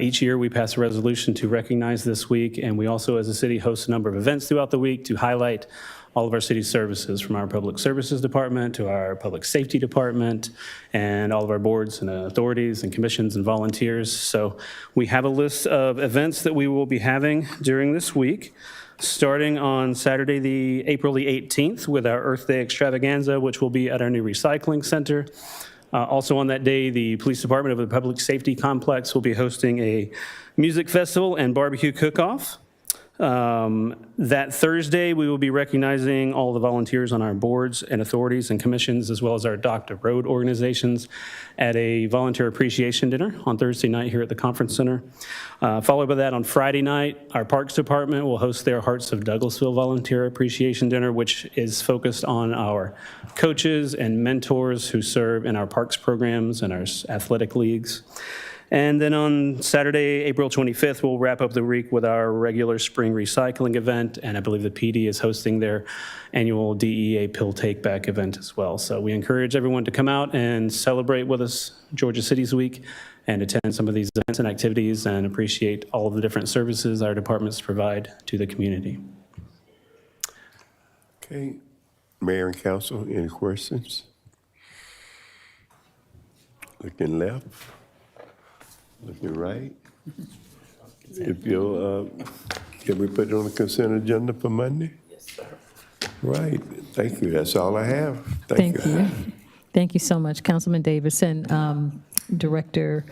Each year, we pass a resolution to recognize this week, and we also, as a city, host a number of events throughout the week to highlight all of our city services, from our Public Services Department to our Public Safety Department, and all of our boards and authorities and commissions and volunteers. So we have a list of events that we will be having during this week, starting on Saturday, April the 18th, with our Earth Day extravaganza, which will be at our new recycling center. Also on that day, the Police Department of the Public Safety Complex will be hosting a music festival and barbecue cook-off. That Thursday, we will be recognizing all the volunteers on our boards and authorities and commissions, as well as our Dock to Road organizations, at a volunteer appreciation dinner on Thursday night here at the Conference Center. Followed by that, on Friday night, our Parks Department will host their Hearts of Douglasville volunteer appreciation dinner, which is focused on our coaches and mentors who serve in our parks programs and our athletic leagues. And then on Saturday, April 25th, we'll wrap up the week with our regular spring recycling event, and I believe the PD is hosting their annual DEA pill take-back event as well. So we encourage everyone to come out and celebrate with us Georgia Cities Week and attend some of these events and activities and appreciate all of the different services our departments provide to the community. Okay, Mayor and Council, any questions? Looking left. Looking right. If you'll, can we put it on the consent agenda for Monday? Yes, sir. Right, thank you, that's all I have. Thank you. Thank you so much, Councilman Davis. And Director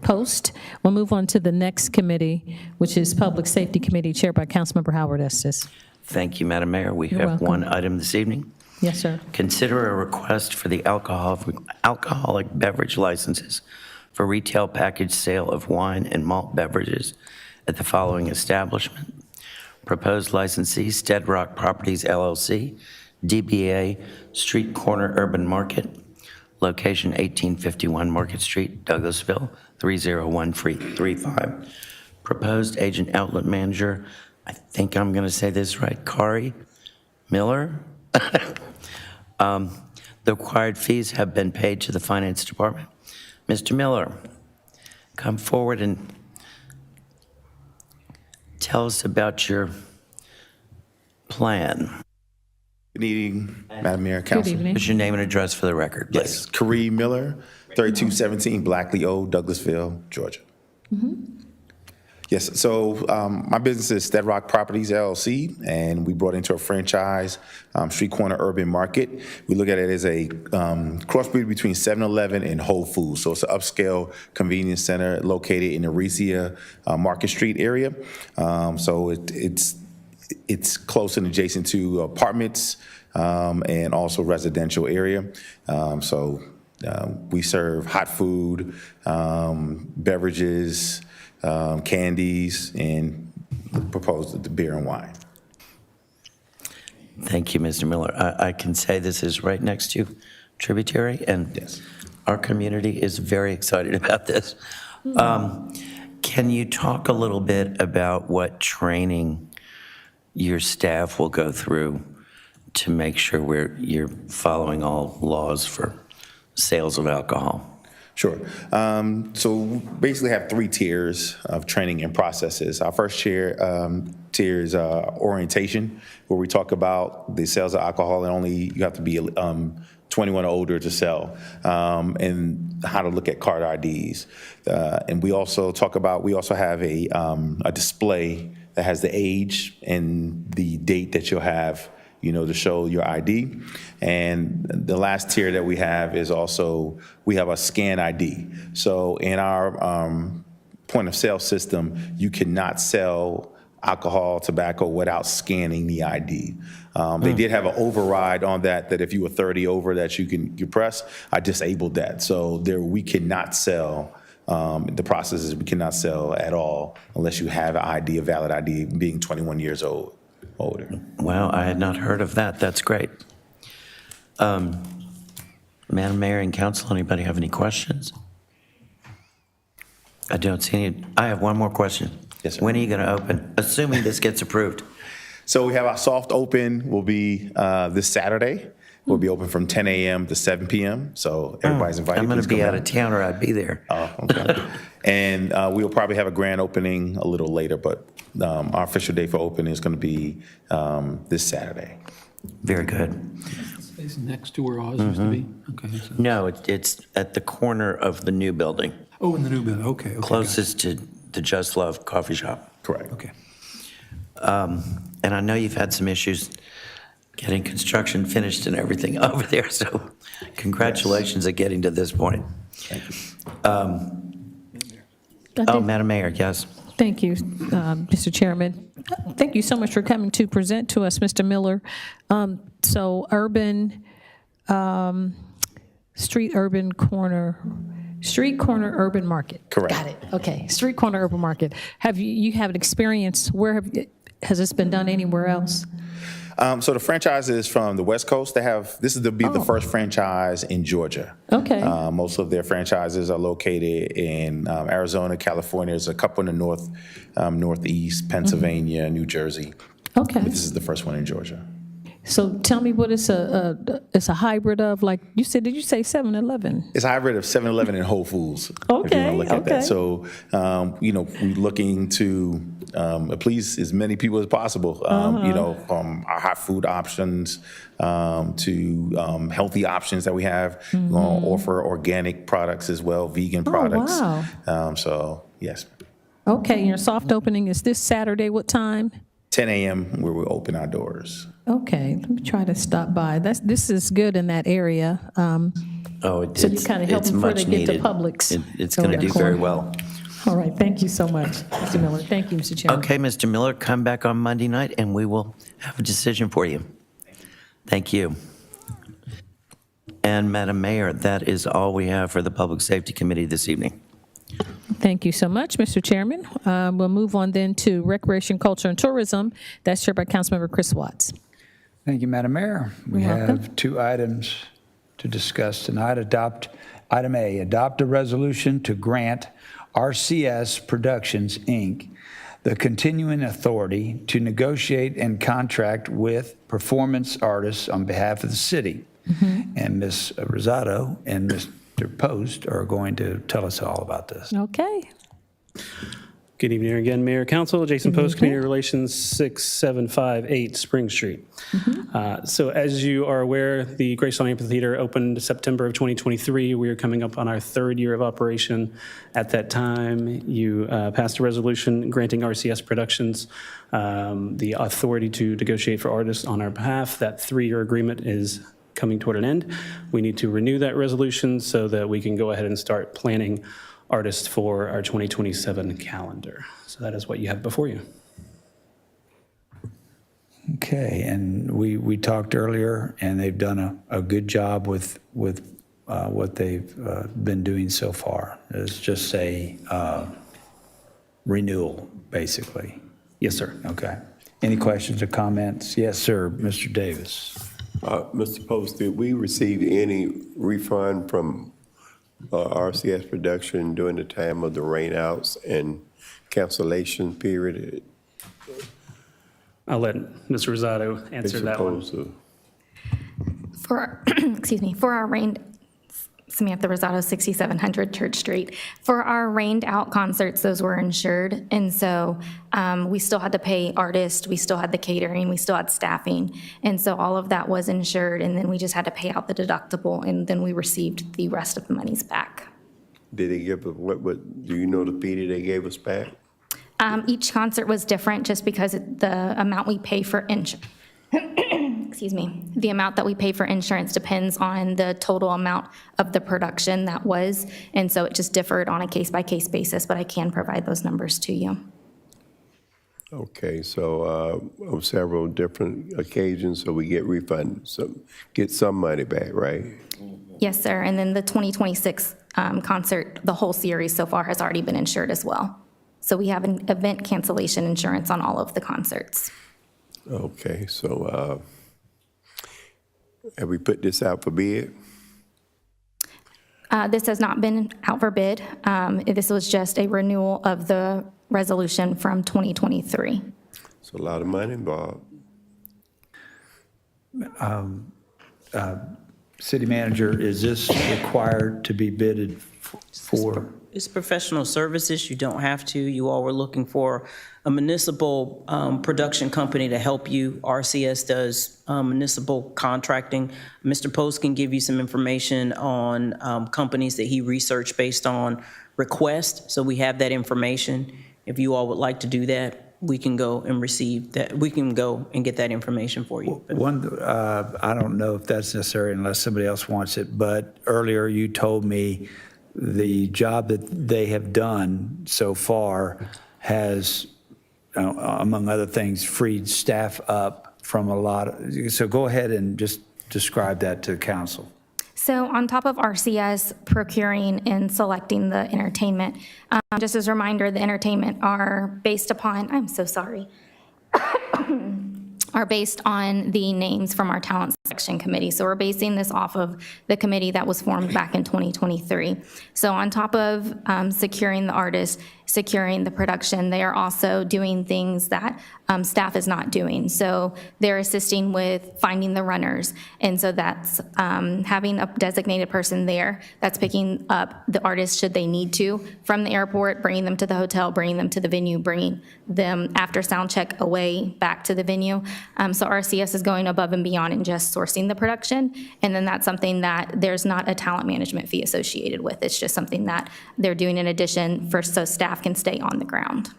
Post. We'll move on to the next committee, which is Public Safety Committee, chaired by Councilmember Howard Estes. Thank you, Madam Mayor. We You're have welcome. one item this evening. Yes, sir. Consider a request for the alcoholic beverage licenses for retail package sale of wine and malt beverages at the following establishment. Proposed licensee, Stead Rock Properties LLC, DBA Street Corner Urban Market, location 1851 Market Street, Douglasville, 30135. Proposed agent outlet manager, I think I'm going to say this right, Kari Miller. The required fees have been paid to the Finance Department. Mr. Miller, come forward and tell us about your plan. Good evening, Madam Mayor, Council. evening. What's your name and address for the record, please? Yes, Kareem Miller, 3217 Blackley O, Douglasville, Georgia. Yes, so my business is Stead Rock Properties LLC, and we brought into a franchise, Street Corner Urban Market. We look at it as a crossbreed between 7-Eleven and Whole Foods. So it's an upscale convenience center located in the Resia Market Street area. So it's close and adjacent to apartments and also residential area. We serve hot food, beverages, candies, and proposed the beer and wine. Thank you, Mr. Miller. I can say this is right next to Tributary, and Yes. our community is very excited about this. Can you talk a little bit about what training your staff will go through to make sure you're following all laws for sales of alcohol? Sure. So we basically have 3 tiers of training and processes. Our first tier is orientation, where we talk about the sales of alcohol, and only you have to be 21 or older to sell, and how to look at card IDs. And we also have a display that has the age and the date that you'll have, to show your ID. And the last tier that we have is also, we have a scan ID. So in our point of sale system, you cannot sell alcohol, tobacco without scanning the ID. They did have an override on that if you were 30 over that you press. I disabled that. So we cannot sell. The process is we cannot sell at all unless you have an ID, a valid ID, being 21 years older. Wow, I had not heard of that. That's great. Madam Mayor and Council, anybody have any questions? I don't see any. I have one more question. Yes, sir. When are you going to open, assuming this gets approved? So we have our soft open will be this Saturday. We'll be open from 10 a.m. to 7 p.m. So everybody's invited. I'm going Please to be come out of town, or I'd be there. Oh, okay. And we'll probably have a grand opening a little later, but our official date for opening is going to be this Saturday. Very good. It's next to where Oz used to be? Okay. So. No, it's at the corner of the new building, Oh, in the new building, okay. closest to the Just Love coffee shop. Correct. Okay. And I know you've had some issues getting construction finished and everything over there, so congratulations at getting to this point. Thank you. Madam Mayor, yes. Thank you, Mr. Chairman. Thank you so much for coming to present to us, Mr. Miller. So street corner urban market. Correct. Got it. Okay, street corner urban market. Have you have an experience? Has this been done anywhere else? So the franchise is from the West Coast. This is the first franchise in Georgia. Okay. Most of their franchises are located in Arizona, California. There's a couple in the Northeast, Pennsylvania, New Jersey. Okay. But this is the first one in Georgia. So tell me what it's a hybrid of, like you said, did you say 7-Eleven? It's a hybrid of 7-Eleven and Whole Foods. If you want to look at that. So, we're looking to please as many people as possible, from our hot food options to healthy options that we have. We're going to offer organic products as well, vegan products. Wow. So, yes. Okay, your soft opening is this Saturday, what time? 10 a.m. where we open our doors. Okay, let me try to stop by. This is good in that area. Oh, So you kind of help it's them before much they get to needed. Publix. It's over going to that do very corner. well. All right, thank you so much, Mr. Miller. Thank you, Mr. Chairman. Okay, Mr. Miller, come back on Monday night and we will have a decision for you. Thank you. And Madam Mayor, that is all we have for the Public Safety Committee this evening. Thank you so much, Mr. Chairman. We'll move on then to Recreation, Culture, and Tourism. That's chaired by Councilmember Chris Watts. Thank you, Madam Mayor. We You're welcome. have two items to discuss tonight. Item A, adopt a resolution to grant RCS Productions, Inc., the continuing authority to negotiate and contract with performance artists on behalf of the city. And Ms. Rosado and Mr. Post are going to tell us all about this. Okay. Good evening again, Mayor, Council. Jason Post, Community Relations, 6758 Spring Street. So as you are aware, the Gracelawn Amphitheater opened September of 2023. We are coming up on our third year of operation. At that time, you passed a resolution granting RCS Productions the authority to negotiate for artists on our behalf. That 3-year agreement is coming toward an end. We need to renew that resolution so that we can go ahead and start planning artists for our 2027 calendar. So that is what you have before you. Okay, and we talked earlier, and they've done a good job with what they've been doing so far. It's just a renewal, basically. Yes, sir. Okay. Any questions or comments? Yes, sir, Mr. Davis. Mr. Post, did we receive any refund from RCS Production during the time of the rainouts and cancellation period? I'll let Mr. Rosado answer that one. For, excuse me, for our rained, Samantha Rosado, 6700 Church Street. For our rained out concerts, those were insured. And so we still had to pay artists, we still had the catering, we still had staffing. And so all of that was insured, and then we just had to pay out the deductible, and then we received the rest of the monies back. Did they give us, what, do you know the fee that they gave us back? Each concert was different just because the amount we pay for insurance, excuse me, the amount that we pay for insurance depends on the total amount of the production that was. And so it just differed on a case-by-case basis, but I can provide those numbers to you. Okay, so on several different occasions, so we get refunded, get some money back, right? Yes, sir. And then the 2026 concert, the whole series so far has already been insured as well. So we have an event cancellation insurance on all of the concerts. Okay, so have we put this out for bid? This has not been out for bid. This was just a renewal of the resolution from 2023. It's a lot of money involved. City Manager, is this required to be bidded for? It's professional services. You don't have to. You all were looking for a municipal production company to help you. RCS does municipal contracting. Mr. Post can give you some information on companies that he researched based on request. So we have that information. If you all would like to do that, we can go and receive that. We can go and get that information for you. I don't know if that's necessary unless somebody else wants it, but earlier you told me the job that they have done so far has, among other things, freed staff up from a lot of, so go ahead and just describe that to the council. So on top of RCS procuring and selecting the entertainment, just as a reminder, the entertainment are based upon, I'm so sorry, are based on the names from our talent selection committee. So we're basing this off of the committee that was formed back in 2023. So on top of securing the artists, securing the production, they are also doing things that staff is not doing. So they're assisting with finding the runners. And so that's having a designated person there that's picking up the artists should they need to from the airport, bringing them to the hotel, bringing them to the venue, bringing them after sound check away back to the venue. So RCS is going above and beyond in just sourcing the production. And then that's something that there's not a talent management fee associated with. It's just something that they're doing in addition so staff can stay on the ground.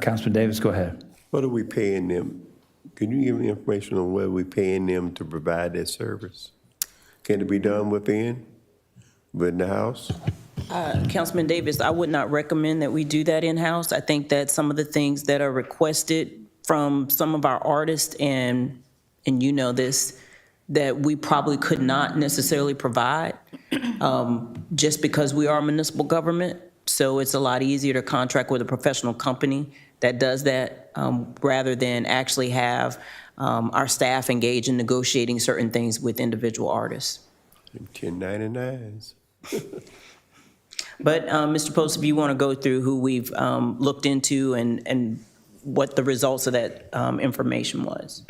Councilman Davis, go ahead. What are we paying them? Can you give me information on what we're paying them to provide that service? Can it be done within the house? Councilman Davis, I would not recommend that we do that in-house. I think that some of the things that are requested from some of our artists, and you know this, that we probably could not necessarily provide, just because we are a municipal government. So it's a lot easier to contract with a professional company that does that, rather than actually have our staff engage in negotiating certain things with individual artists. 1099s. But Mr. Post, if you want to go through who we've looked into and what the results of that information was.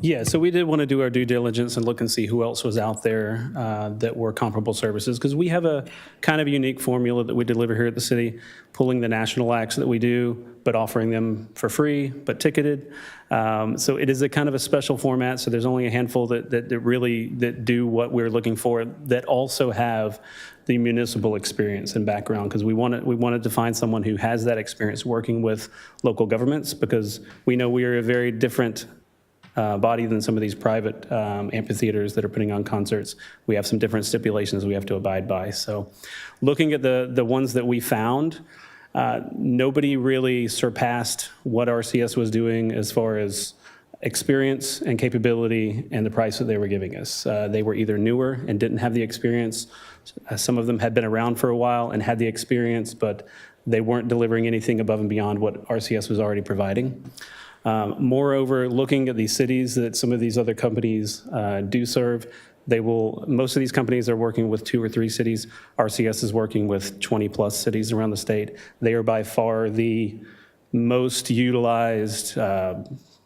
Yeah, so we did want to do our due diligence and look and see who else was out there that were comparable services, because we have a kind of unique formula that we deliver here at the city, pulling the national acts that we do, but offering them for free, but ticketed. So it is a kind of a special format, so there's only a handful that really do what we're looking for, that also have the municipal experience and background, because we wanted to find someone who has that experience working with local governments, because we know we are a very different body than some of these private amphitheaters that are putting on concerts. We have some different stipulations we have to abide by. So looking at the ones that we found, nobody really surpassed what RCS was doing as far as experience and capability and the price that they were giving us. They were either newer and didn't have the experience. Some of them had been around for a while and had the experience, but they weren't delivering anything above and beyond what RCS was already providing. Moreover, looking at these cities that some of these other companies do serve, most of these companies are working with 2 or 3 cities. RCS is working with 20+ cities around the state. They are by far the most utilized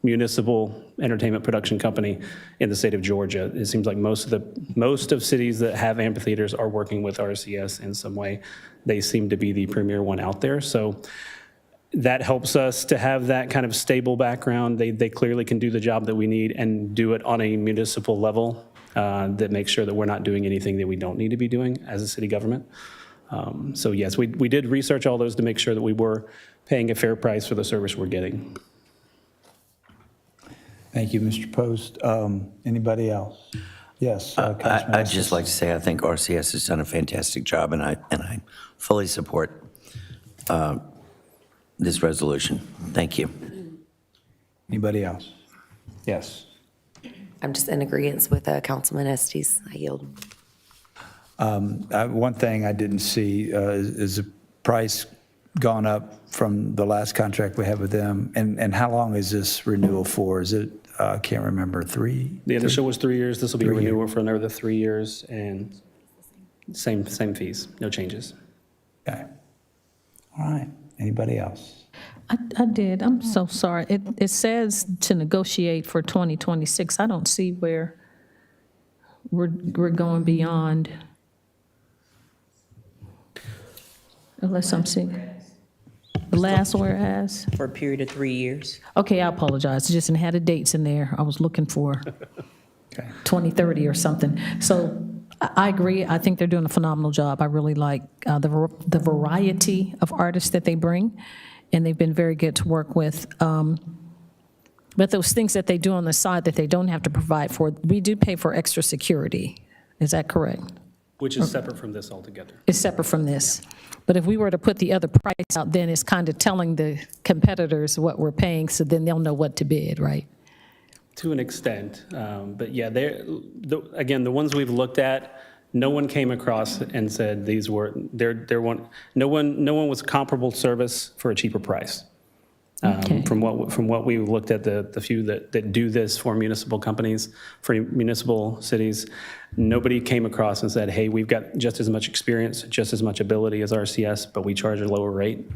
municipal entertainment production company in the state of Georgia. It seems like most of cities that have amphitheaters are working with RCS in some way. They seem to be the premier one out there. So that helps us to have that kind of stable background. They clearly can do the job that we need and do it on a municipal level that makes sure that we're not doing anything that we don't need to be doing as a city government. So yes, we did research all those to make sure that we were paying a fair price for the service we're getting. Thank you, Mr. Post. Anybody else? Yes, I'd just like to say I think RCS has done a fantastic job, and I fully support this resolution. Thank you. Anybody else? Yes. I'm just in agreement with Councilman Estes. I yield. One thing I didn't see is the price gone up from the last contract we had with them, and how long is this renewal for? Is it, I can't remember, 3? The initial was 3 years. This will be a renewal for another 3 years, and same fees, no changes. Okay. All right. Anybody else? I did. I'm so sorry. It says to negotiate for 2026. I don't see where we're going beyond. Unless I'm seeing the last whereas. For a period of 3 years. Okay, I apologize. Just had the dates in there. I was looking for 2030 or something. So I agree. I think they're doing a phenomenal job. I really like the variety of artists that they bring, and they've been very good to work with. But those things that they do on the side that they don't have to provide for, we do pay for extra security. Is that correct? Which is separate from this altogether. It's separate from this. But if we were to put the other price out, then it's kind of telling the competitors what we're paying, so then they'll know what to bid, right? To an extent, but yeah, again, the ones we've looked at, no one came across and said these were, no one was comparable service for a cheaper price. From what we looked at, the few that do this for municipal companies, for municipal cities, nobody came across and said, hey, we've got just as much experience, just as much ability as RCS, but we charge a lower rate.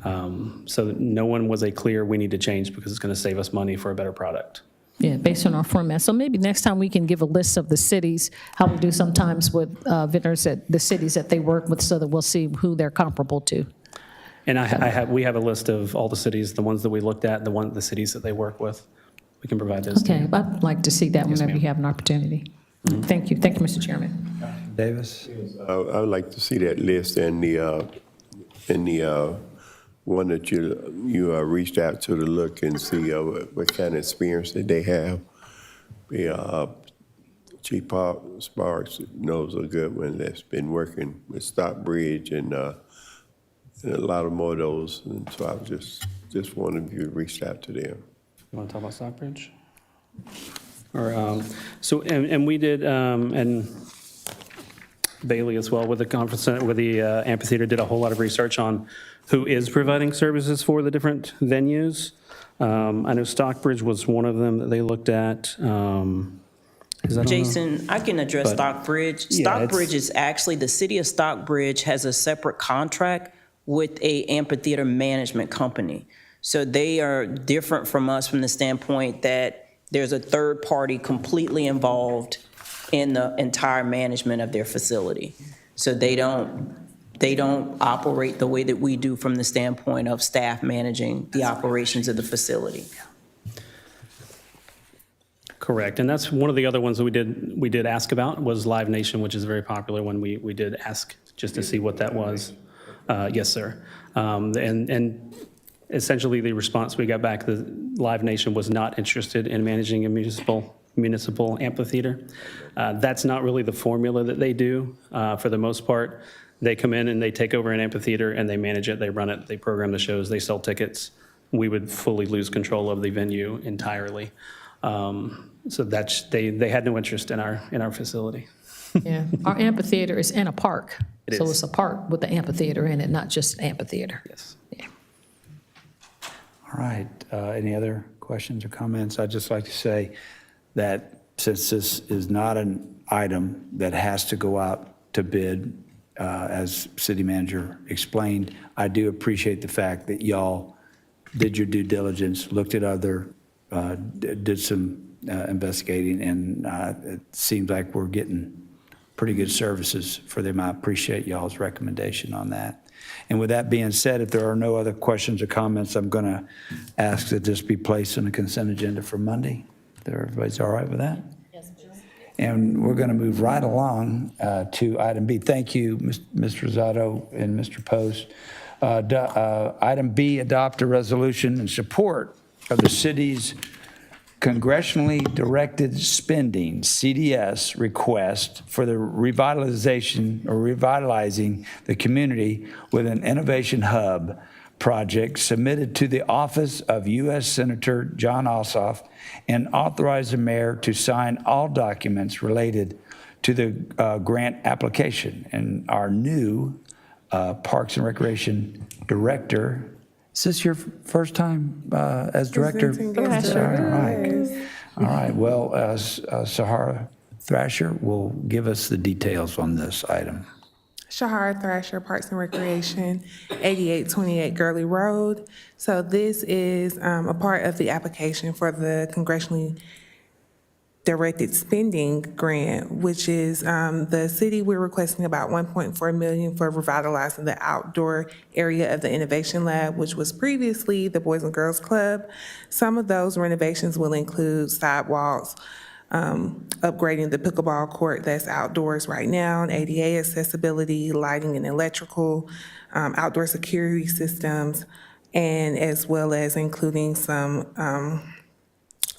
So no one was a clear, we need to change because it's going to save us money for a better product. Yeah, based on our format. So maybe next time we can give a list of the cities, how we do sometimes with vendors at the cities that they work with, so that we'll see who they're comparable to. And we have a list of all the cities, the ones that we looked at, the cities that they work with. We can provide those to you. Okay, I'd like to see that whenever you have an opportunity. Mm-hmm. Thank you, Mr. Chairman. Davis? I would like to see that list and the one that you reached out to look and see what kind of experience that they have. Chief Sparks knows a good one that's been working with Stockbridge and a lot of more of those. And so I was just wanted you to reach out to them. You want to talk about Stockbridge? Or, so, and we did, and Bailey as well with the conference, with the amphitheater, did a whole lot of research on who is providing services for the different venues. I know Stockbridge was one of them that they looked at. Jason, I can address But- Stockbridge. Yeah, Stockbridge is actually, the city of Stockbridge has a separate contract with a amphitheater management company. So they are different from us from the standpoint that there's a third party completely involved in the entire management of their facility. So they don't operate the way that we do from the standpoint of staff managing the operations of the facility. Correct, and that's one of the other ones that we did ask about was Live Nation, which is a very popular one. We did ask just to see what that was. Yes, sir. And essentially the response we got back, the Live Nation was not interested in managing a municipal amphitheater. That's not really the formula that they do. For the most part, they come in and they take over an amphitheater and they manage it, they run it, they program the shows, they sell tickets. We would fully lose control of the venue entirely. So that's, they had no interest in our facility. Yeah, our amphitheater is in a park. It So is. it's a park with the amphitheater in it, not just an amphitheater. Yes. All right, any other questions or comments? I'd just like to say that since this is not an item that has to go out to bid, as city manager explained, I do appreciate the fact that y'all did your due diligence, looked at other, did some investigating, and it seems like we're getting pretty good services for them. I appreciate y'all's recommendation on that. And with that being said, if there are no other questions or comments, I'm going to ask that this be placed on the consent agenda for Monday. If everybody's all right with that? Yes, and we're going to move right along to item B. Thank you, Mr. Rosado and Mr. Post. Item B, adopt a resolution in support of the city's congressionally directed spending, CDS, request for the revitalizing the community with an innovation hub project submitted to the office of U.S. Senator John Ossoff and authorize the mayor to sign all documents related to the grant application. And our new Parks and Recreation Director, is this your first time as director? All right. Well, Sahara Thrasher will give us the details on this item. Shahar Thrasher, Parks and Recreation, 8828 Gurley Road. So this is a part of the application for the congressionally directed spending grant, which is the city, we're requesting about $1.4 million for revitalizing the outdoor area of the Innovation Lab, which was previously the Boys and Girls Club. Some of those renovations will include sidewalks, upgrading the pickleball court that's outdoors right now, and ADA accessibility, lighting and electrical, outdoor security systems, and as well as including some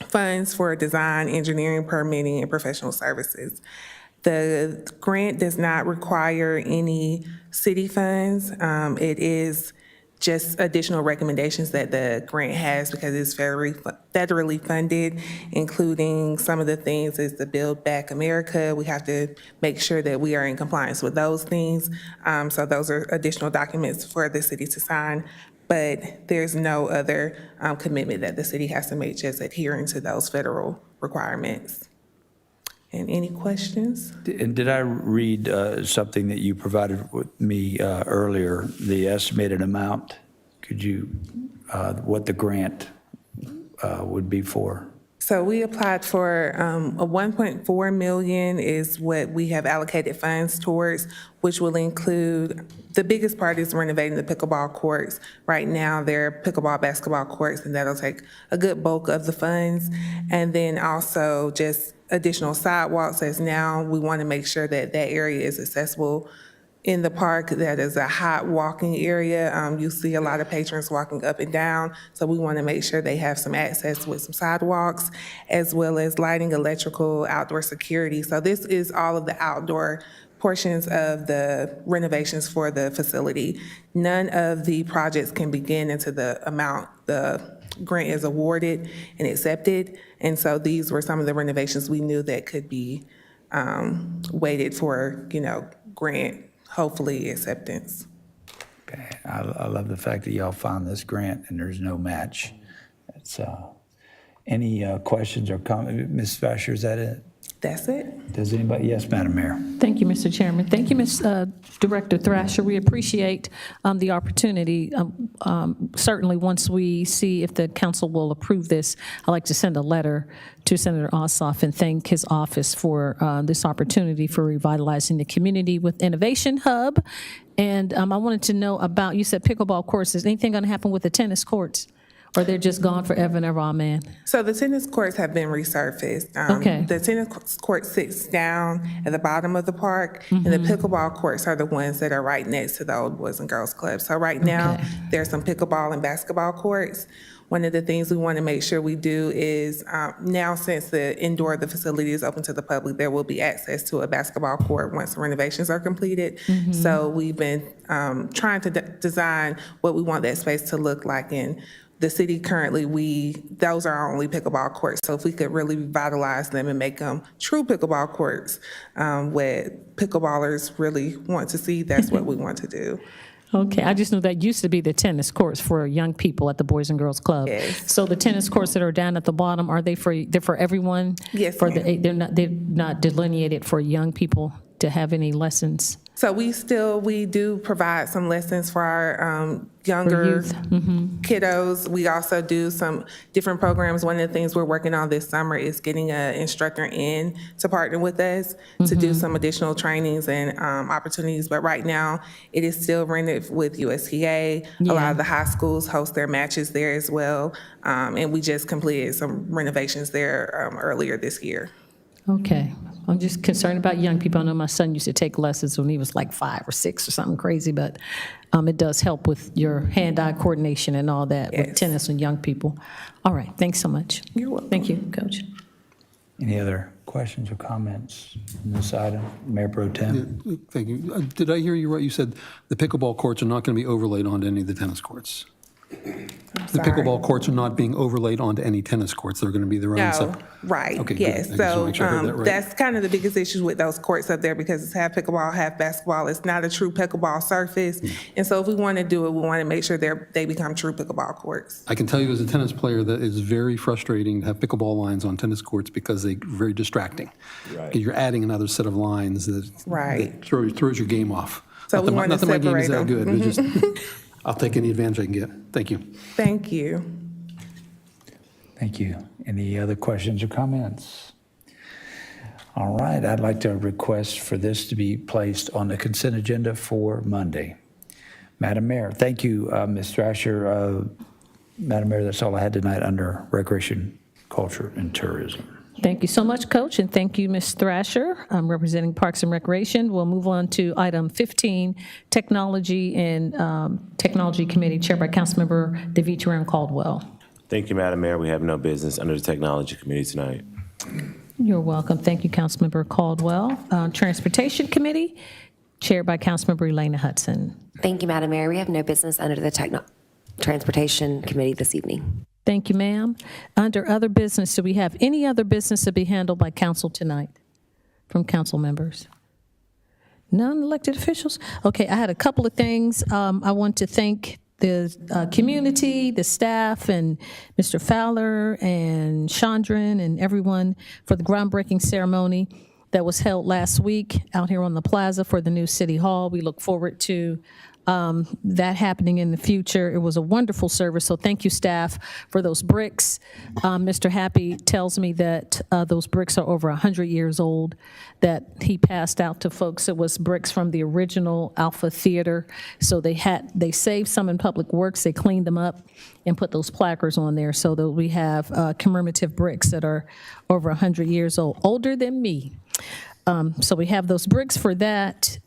funds for design, engineering, permitting, and professional services. The grant does not require any city funds. It is just additional recommendations that the grant has because it's federally funded, including some of the things is the Build Back America. We have to make sure that we are in compliance with those things. So those are additional documents for the city to sign. But there's no other commitment that the city has to make, just adhering to those federal requirements. And any questions? And did I read something that you provided with me earlier, the estimated amount? Could you, what the grant would be for? So we applied for a $1.4 million is what we have allocated funds towards, which will include, the biggest part is renovating the pickleball courts. Right now, they're pickleball, basketball courts, and that'll take a good bulk of the funds. And then also just additional sidewalks, as now we want to make sure that that area is accessible in the park that is a hot walking area. You see a lot of patrons walking up and down, so we want to make sure they have some access with some sidewalks, as well as lighting, electrical, outdoor security. So this is all of the outdoor portions of the renovations for the facility. None of the projects can begin until the amount the grant is awarded and accepted. And so these were some of the renovations we knew that could be waited for, grant, hopefully acceptance. Okay, I love the fact that y'all found this grant and there's no match. It's, any questions or comments? Ms. Thrasher, is that it? That's it. Does anybody? Yes, Madam Mayor. Thank you, Mr. Chairman. Thank you, Ms. Director Thrasher. We appreciate the opportunity. Certainly, once we see if the council will approve this, I'd like to send a letter to Senator Ossoff and thank his office for this opportunity for revitalizing the community with Innovation Hub. And I wanted to know about, you said pickleball courts. Is anything going to happen with the tennis courts? Or they're just gone forever and ever, amen? So the tennis courts have been resurfaced. Okay. The tennis court sits down at the bottom of the park, and the pickleball courts are the ones that are right next to the old Boys and Girls Club. So right now, there's some pickleball and basketball courts. One of the things we want to make sure we do is, now since the indoor of the facility is open to the public, there will be access to a basketball court once the renovations are completed. So we've been trying to design what we want that space to look like. In the city currently, those are our only pickleball courts. So if we could really revitalize them and make them true pickleball courts, what pickleballers really want to see, that's what we want to do. Okay, I just knew that used to be the tennis courts for young people at the Boys and Girls Club. Yes. So the tennis courts that are down at the bottom, are they they're for everyone? Yes, They're not delineated for young people to have any lessons? So we do provide some lessons for our younger youth. kiddos. We also do some different programs. One of the things we're working on this summer is getting an instructor in to partner with us to do some additional trainings and opportunities. But right now, it is still rented with USTA. A lot of the high schools host their matches there as well. And we just completed some renovations there earlier this year. Okay. I'm just concerned about young people. I know my son used to take lessons when he was like 5 or 6 or something crazy, but it does help with your hand-eye coordination and all that with tennis and young people. All right, thanks so much. You're welcome. Thank you, Coach. Any other questions or comments on this item? Mayor Pro Tem? Yeah, thank you. Did I hear you right? You said the pickleball courts are not going to be overlaid onto any of the tennis courts. The pickleball courts are not being overlaid onto any tennis courts. They're going to be their own No, separate. right, Okay, good. yes. I just wanna So make sure I heard that right. that's kind of the biggest issue with those courts up there because it's half pickleball, half basketball. It's not a true pickleball surface. And so if we want to do it, we want to make sure they become true pickleball courts. I can tell you as a tennis player that it's very frustrating to have pickleball lines on tennis courts because they're very distracting. Right. You're adding another set of lines that throws your game off. So we want to not that my game is separate that them. good, but just I'll take any advantage I can get. Thank you. Thank you. Thank you. Any other questions or comments? All right, I'd like to request for this to be placed on the consent agenda for Monday. Madam Mayor, thank you, Ms. Thrasher. Madam Mayor, that's all I had tonight under Recreation, Culture, and Tourism. Thank you so much, Coach, and thank you, Ms. Thrasher. I'm representing Parks and Recreation. We'll move on to item 15, Technology and Technology Committee, chaired by Councilmember DeVitri Caldwell. Thank you, Madam Mayor. We have no business under the Technology Committee tonight. You're welcome. Thank you, Councilmember Caldwell. Transportation Committee, chaired by Councilmember Elena Hudson. Thank you, Madam Mayor. We have no business under the Transportation Committee this evening. Thank you, ma'am. Under other business, do we have any other business to be handled by council tonight from council members? None elected officials? Okay, I had a couple of things. I want to thank the community, the staff, and Mr. Fowler and Chandran and everyone for the groundbreaking ceremony that was held last week out here on the plaza for the new City Hall. We look forward to that happening in the future. It was a wonderful service, so thank you, staff, for those bricks. Mr. Happy tells me that those bricks are over 100 years old, that he passed out to folks. It was bricks from the original Alpha Theater, so they saved some in Public Works, they cleaned them up and put those placards on there so that we have commemorative bricks that are over 100 years old, older than me. So we have those bricks for that.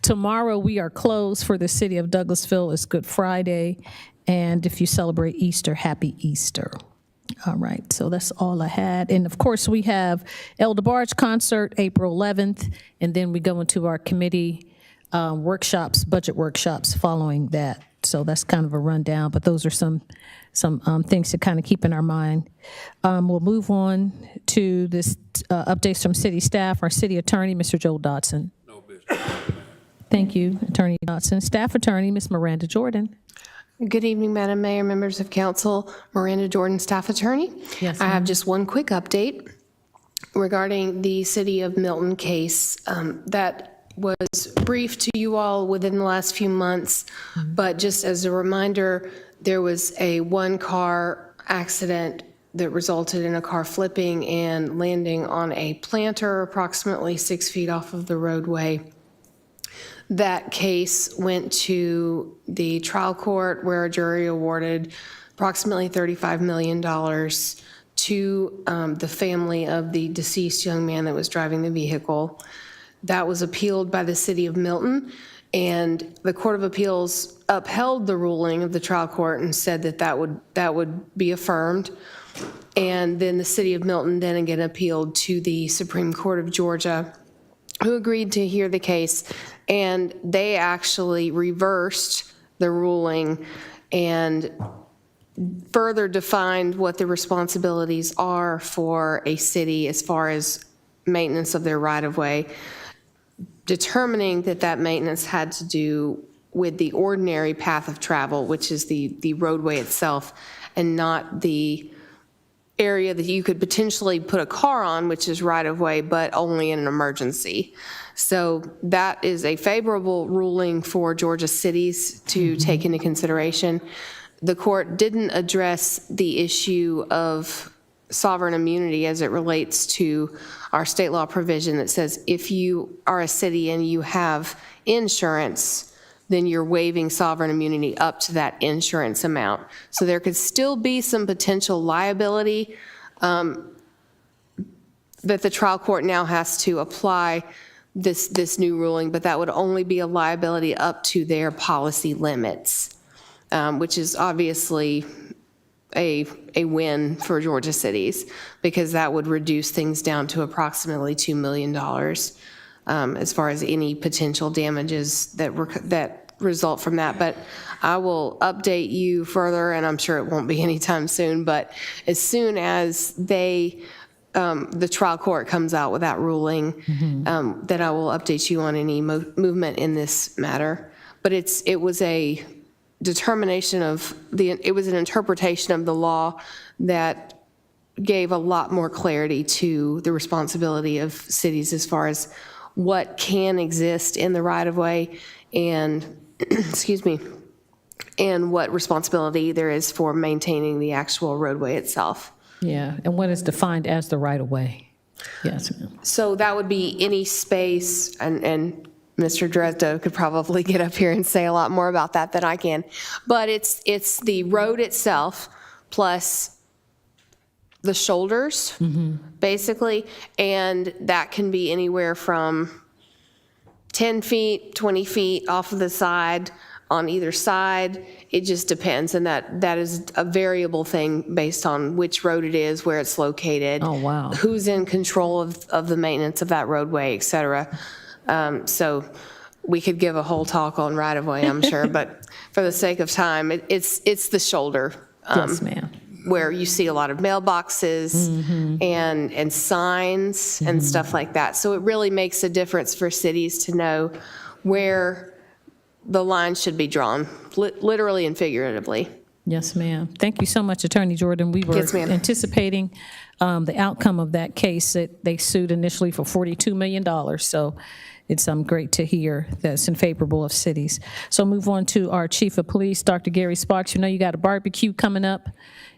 Tomorrow we are closed for the city of Douglasville. It's Good Friday. And if you celebrate Easter, happy Easter. All right, so that's all I had. And of course, we have El DeBarge concert, April 11th, and then we go into our committee workshops, budget workshops following that. So that's kind of a rundown, but those are some things to kind of keep in our mind. We'll move on to this updates from city staff. Our city attorney, Mr. Joel Dodson. No business. Thank you, Attorney Dodson. Staff attorney, Ms. Miranda Jordan. Good evening, Madam Mayor, members of council. Miranda Jordan, staff attorney. Yes, I have just one quick update regarding the City of Milton case that was briefed to you all within the last few months. But just as a reminder, there was a one-car accident that resulted in a car flipping and landing on a planter approximately 6 feet off of the roadway. That case went to the trial court where a jury awarded approximately $35 million to the family of the deceased young man that was driving the vehicle. That was appealed by the City of Milton, and the Court of Appeals upheld the ruling of the trial court and said that that would be affirmed. And then the City of Milton then again appealed to the Supreme Court of Georgia, who agreed to hear the case, and they actually reversed the ruling and further defined what the responsibilities are for a city as far as maintenance of their right-of-way, determining that that maintenance had to do with the ordinary path of travel, which is the roadway itself, and not the area that you could potentially put a car on, which is right-of-way, but only in an emergency. So that is a favorable ruling for Georgia cities to take into consideration. The court didn't address the issue of sovereign immunity as it relates to our state law provision that says if you are a city and you have insurance, then you're waiving sovereign immunity up to that insurance amount. So there could still be some potential liability that the trial court now has to apply this new ruling, but that would only be a liability up to their policy limits, which is obviously a win for Georgia cities, because that would reduce things down to approximately $2 million as far as any potential damages that result from that. But I will update you further, and I'm sure it won't be anytime soon, but as soon as the trial court comes out with that ruling, then I will update you on any movement in this matter. But it was a determination of it was an interpretation of the law that gave a lot more clarity to the responsibility of cities as far as what can exist in the right-of-way and excuse me, and what responsibility there is for maintaining the actual roadway itself. Yeah, and what is defined as the right-of-way? Yes, ma'am. So that would be any space, and Mr. Dresdo could probably get up here and say a lot more about that than I can, but it's the road itself plus the shoulders, basically, and that can be anywhere from 10 feet, 20 feet off of the side, on either side. It just depends, and that is a variable thing based on which road it is, where it's located. Oh, wow. Who's in control of the maintenance of that roadway, et cetera. So we could give a whole talk on right-of-way, I'm sure, but for the sake of time, it's the shoulder. Yes, ma'am. Where you see a lot of mailboxes and signs and stuff like that. So it really makes a difference for cities to know where the line should be drawn, literally and figuratively. Yes, ma'am. Thank you so much, Attorney Jordan. We were Yes, ma'am. anticipating the outcome of that case. They sued initially for $42 million, so it's great to hear that's in favorable of cities. So move on to our Chief of Police, Dr. Gary Sparks. You know you got a barbecue coming up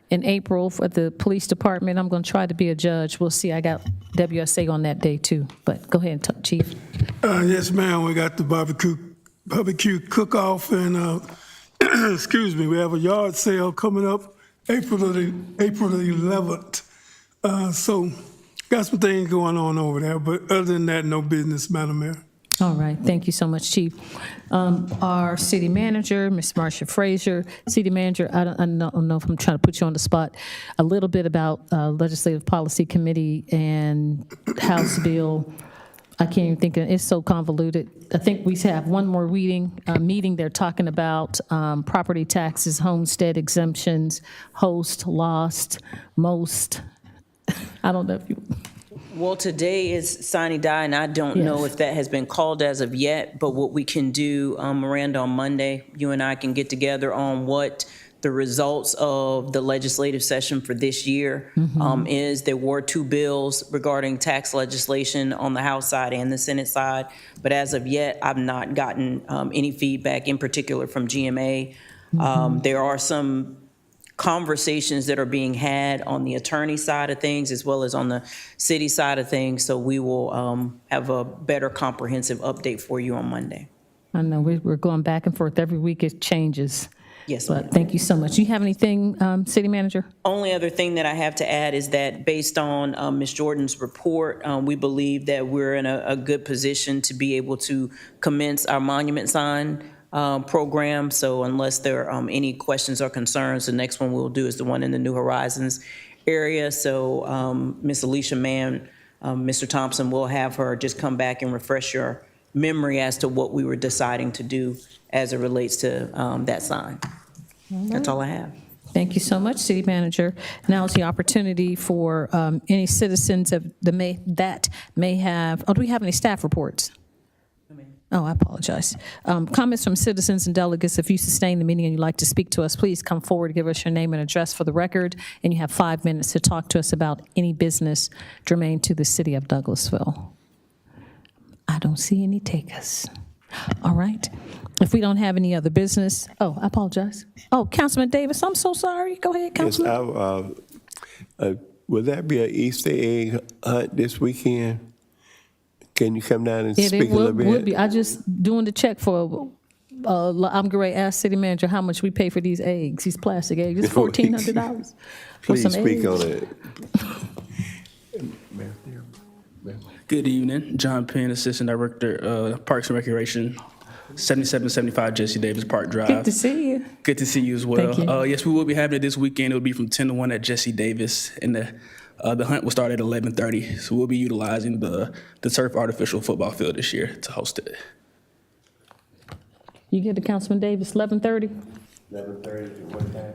in April for the police department. I'm going to try to be a judge. We'll see. I got WSA on that day too, but go ahead, Chief. Yes, ma'am. We got the barbecue cook-off, and excuse me, we have a yard sale coming up April the 11th. So got some things going on over there, but other than that, no business, Madam Mayor. All right, thank you so much, Chief. Our city manager, Ms. Marcia Frazier. City manager, I don't know if I'm trying to put you on the spot, a little bit about Legislative Policy Committee and House Bill. I can't even think of it. It's so convoluted. I think we have one more meeting. They're talking about property taxes, homestead exemptions, host, lost, most. I don't know if you. Well, today is sine die, and I don't know if that has been called as of yet, but what we can do, Miranda, on Monday, you and I can get together on what the results of the legislative session for this year is. There were 2 bills regarding tax legislation on the House side and the Senate side, but as of yet, I've not gotten any feedback in particular from GMA. There are some conversations that are being had on the attorney side of things as well as on the city side of things, so we will have a better comprehensive update for you on Monday. I know we're going back and forth every week. It changes. Yes, but thank you so much. Do you have anything, City Manager? Only other thing that I have to add is that based on Ms. Jordan's report, we believe that we're in a good position to be able to commence our monument sign program. So unless there are any questions or concerns, the next one we'll do is the one in the New Horizons area. So Ms. Alicia Mann, Mr. Thompson, will have her just come back and refresh your memory as to what we were deciding to do as it relates to that sign. That's all I have. Thank you so much, City Manager. Now is the opportunity for any citizens that may have, do we have any staff reports? Oh, I apologize. Comments from citizens and delegates. If you sustain the meeting and you'd like to speak to us, please come forward, give us your name and address for the record, and you have 5 minutes to talk to us about any business germane to the city of Douglasville. I don't see any takers. All right. If we don't have any other business, I apologize. Oh, Councilman Davis, I'm so sorry. Go ahead, Councilman. Yes, will that be an Easter egg hunt this weekend? Can you come down and speak a little bit? Would be. I just doing the check for, I'm going to ask City Manager how much we pay for these eggs, these plastic eggs. It's $1,400. Please speak on it. Good evening, John Penn, Assistant Director, Parks and Recreation, 7775 Jesse Davis Park Drive. Good to see you. Good to see you as well. Thank you. Yes, we will be having it this weekend. It will be from 10 to 1 at Jesse Davis, and the hunt will start at 11:30. So we'll be utilizing the turf artificial football field this year to host it. You get to Councilman Davis, 11:30? 11:30 to what time?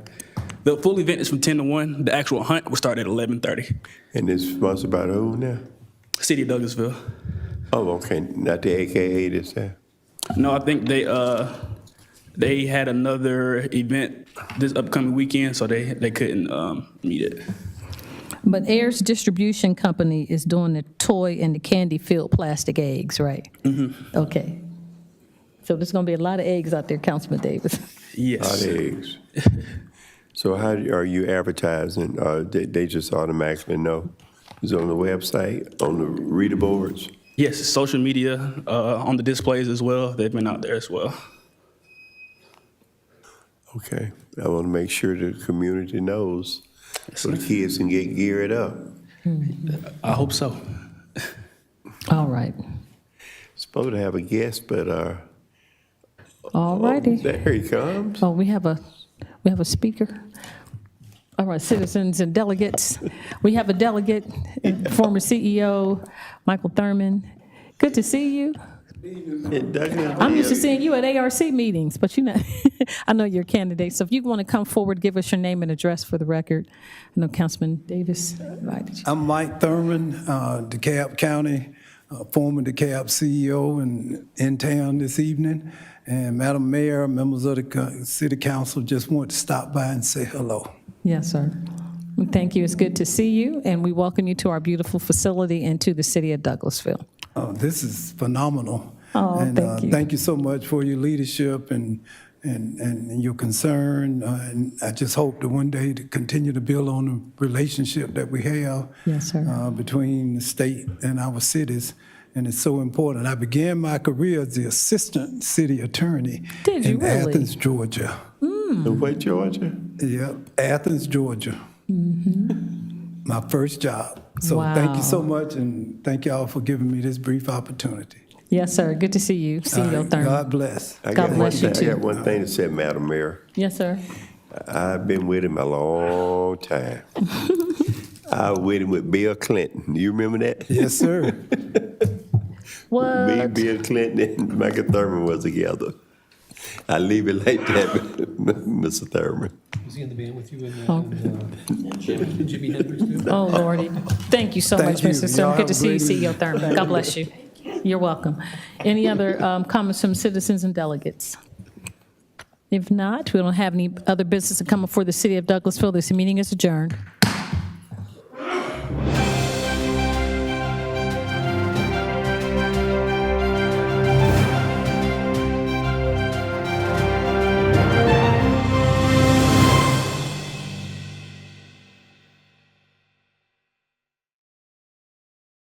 The full event is from 10 to 1. The actual hunt will start at 11:30. And it's sponsored by who now? City of Douglasville. Oh, okay. Not the AKA this time? No, I think they had another event this upcoming weekend, so they couldn't meet it. But Ayers Distribution Company is doing the toy and the candy-filled plastic eggs, right? Mm-hmm. Okay. So there's going to be a lot of eggs out there, Councilman Davis. Yes. A lot of eggs. So how are you advertising? They just automatically know? Is it on the website, on the reader boards? Yes, social media, on the displays as well. They've been out there as well. Okay. I want to make sure the community knows so the kids can get geared up. I hope so. All right. Supposed to have a guest, but all righty. There he comes. Oh, we have a speaker. All right, citizens and delegates. We have a delegate, former CEO, Michael Thurman. Good to see you. I'm used to seeing you at ARC meetings, but I know you're a candidate. So if you want to come forward, give us your name and address for the record. I know Councilman Davis invited you. I'm Mike Thurman, DeKalb County, former DeKalb CEO and in town this evening. And Madam Mayor, members of the City Council, just want to stop by and say hello. Yes, sir. Thank you. It's good to see you, and we welcome you to our beautiful facility and to the city of Douglasville. Oh, this is phenomenal. Oh, and, thank you. Thank you so much for your leadership and your concern. And I just hope that one day to continue to build on the relationship that we have yes, sir. Between the state and our cities. And it's so important. I began my career as the assistant city attorney in Athens, Georgia. What, Georgia? Yeah, Athens, Georgia. Mm-hmm. my first job. So thank you so much, and thank y'all for giving me this brief opportunity. Yes, sir. Good to see you. CEO Thurman. God bless. God bless you, I too. got one thing to say, Madam Mayor. Yes, sir. I've been with him a long time. I was with him with Bill Clinton. You remember that? Yes, sir. What? Me, Bill Clinton, and Michael Thurman was together. I leave it like that, Mr. Thurman. Was he in the band with you Oh. Jimi Hendrix too? Oh, Lordy. Thank you so much, you. Mr. Y'all Thurman. Good have to a see you, great evening. CEO Thurman. God bless you. You're welcome. Any other comments from citizens and delegates? If not, we don't have any other business to come before the city of Douglasville. This meeting is adjourned.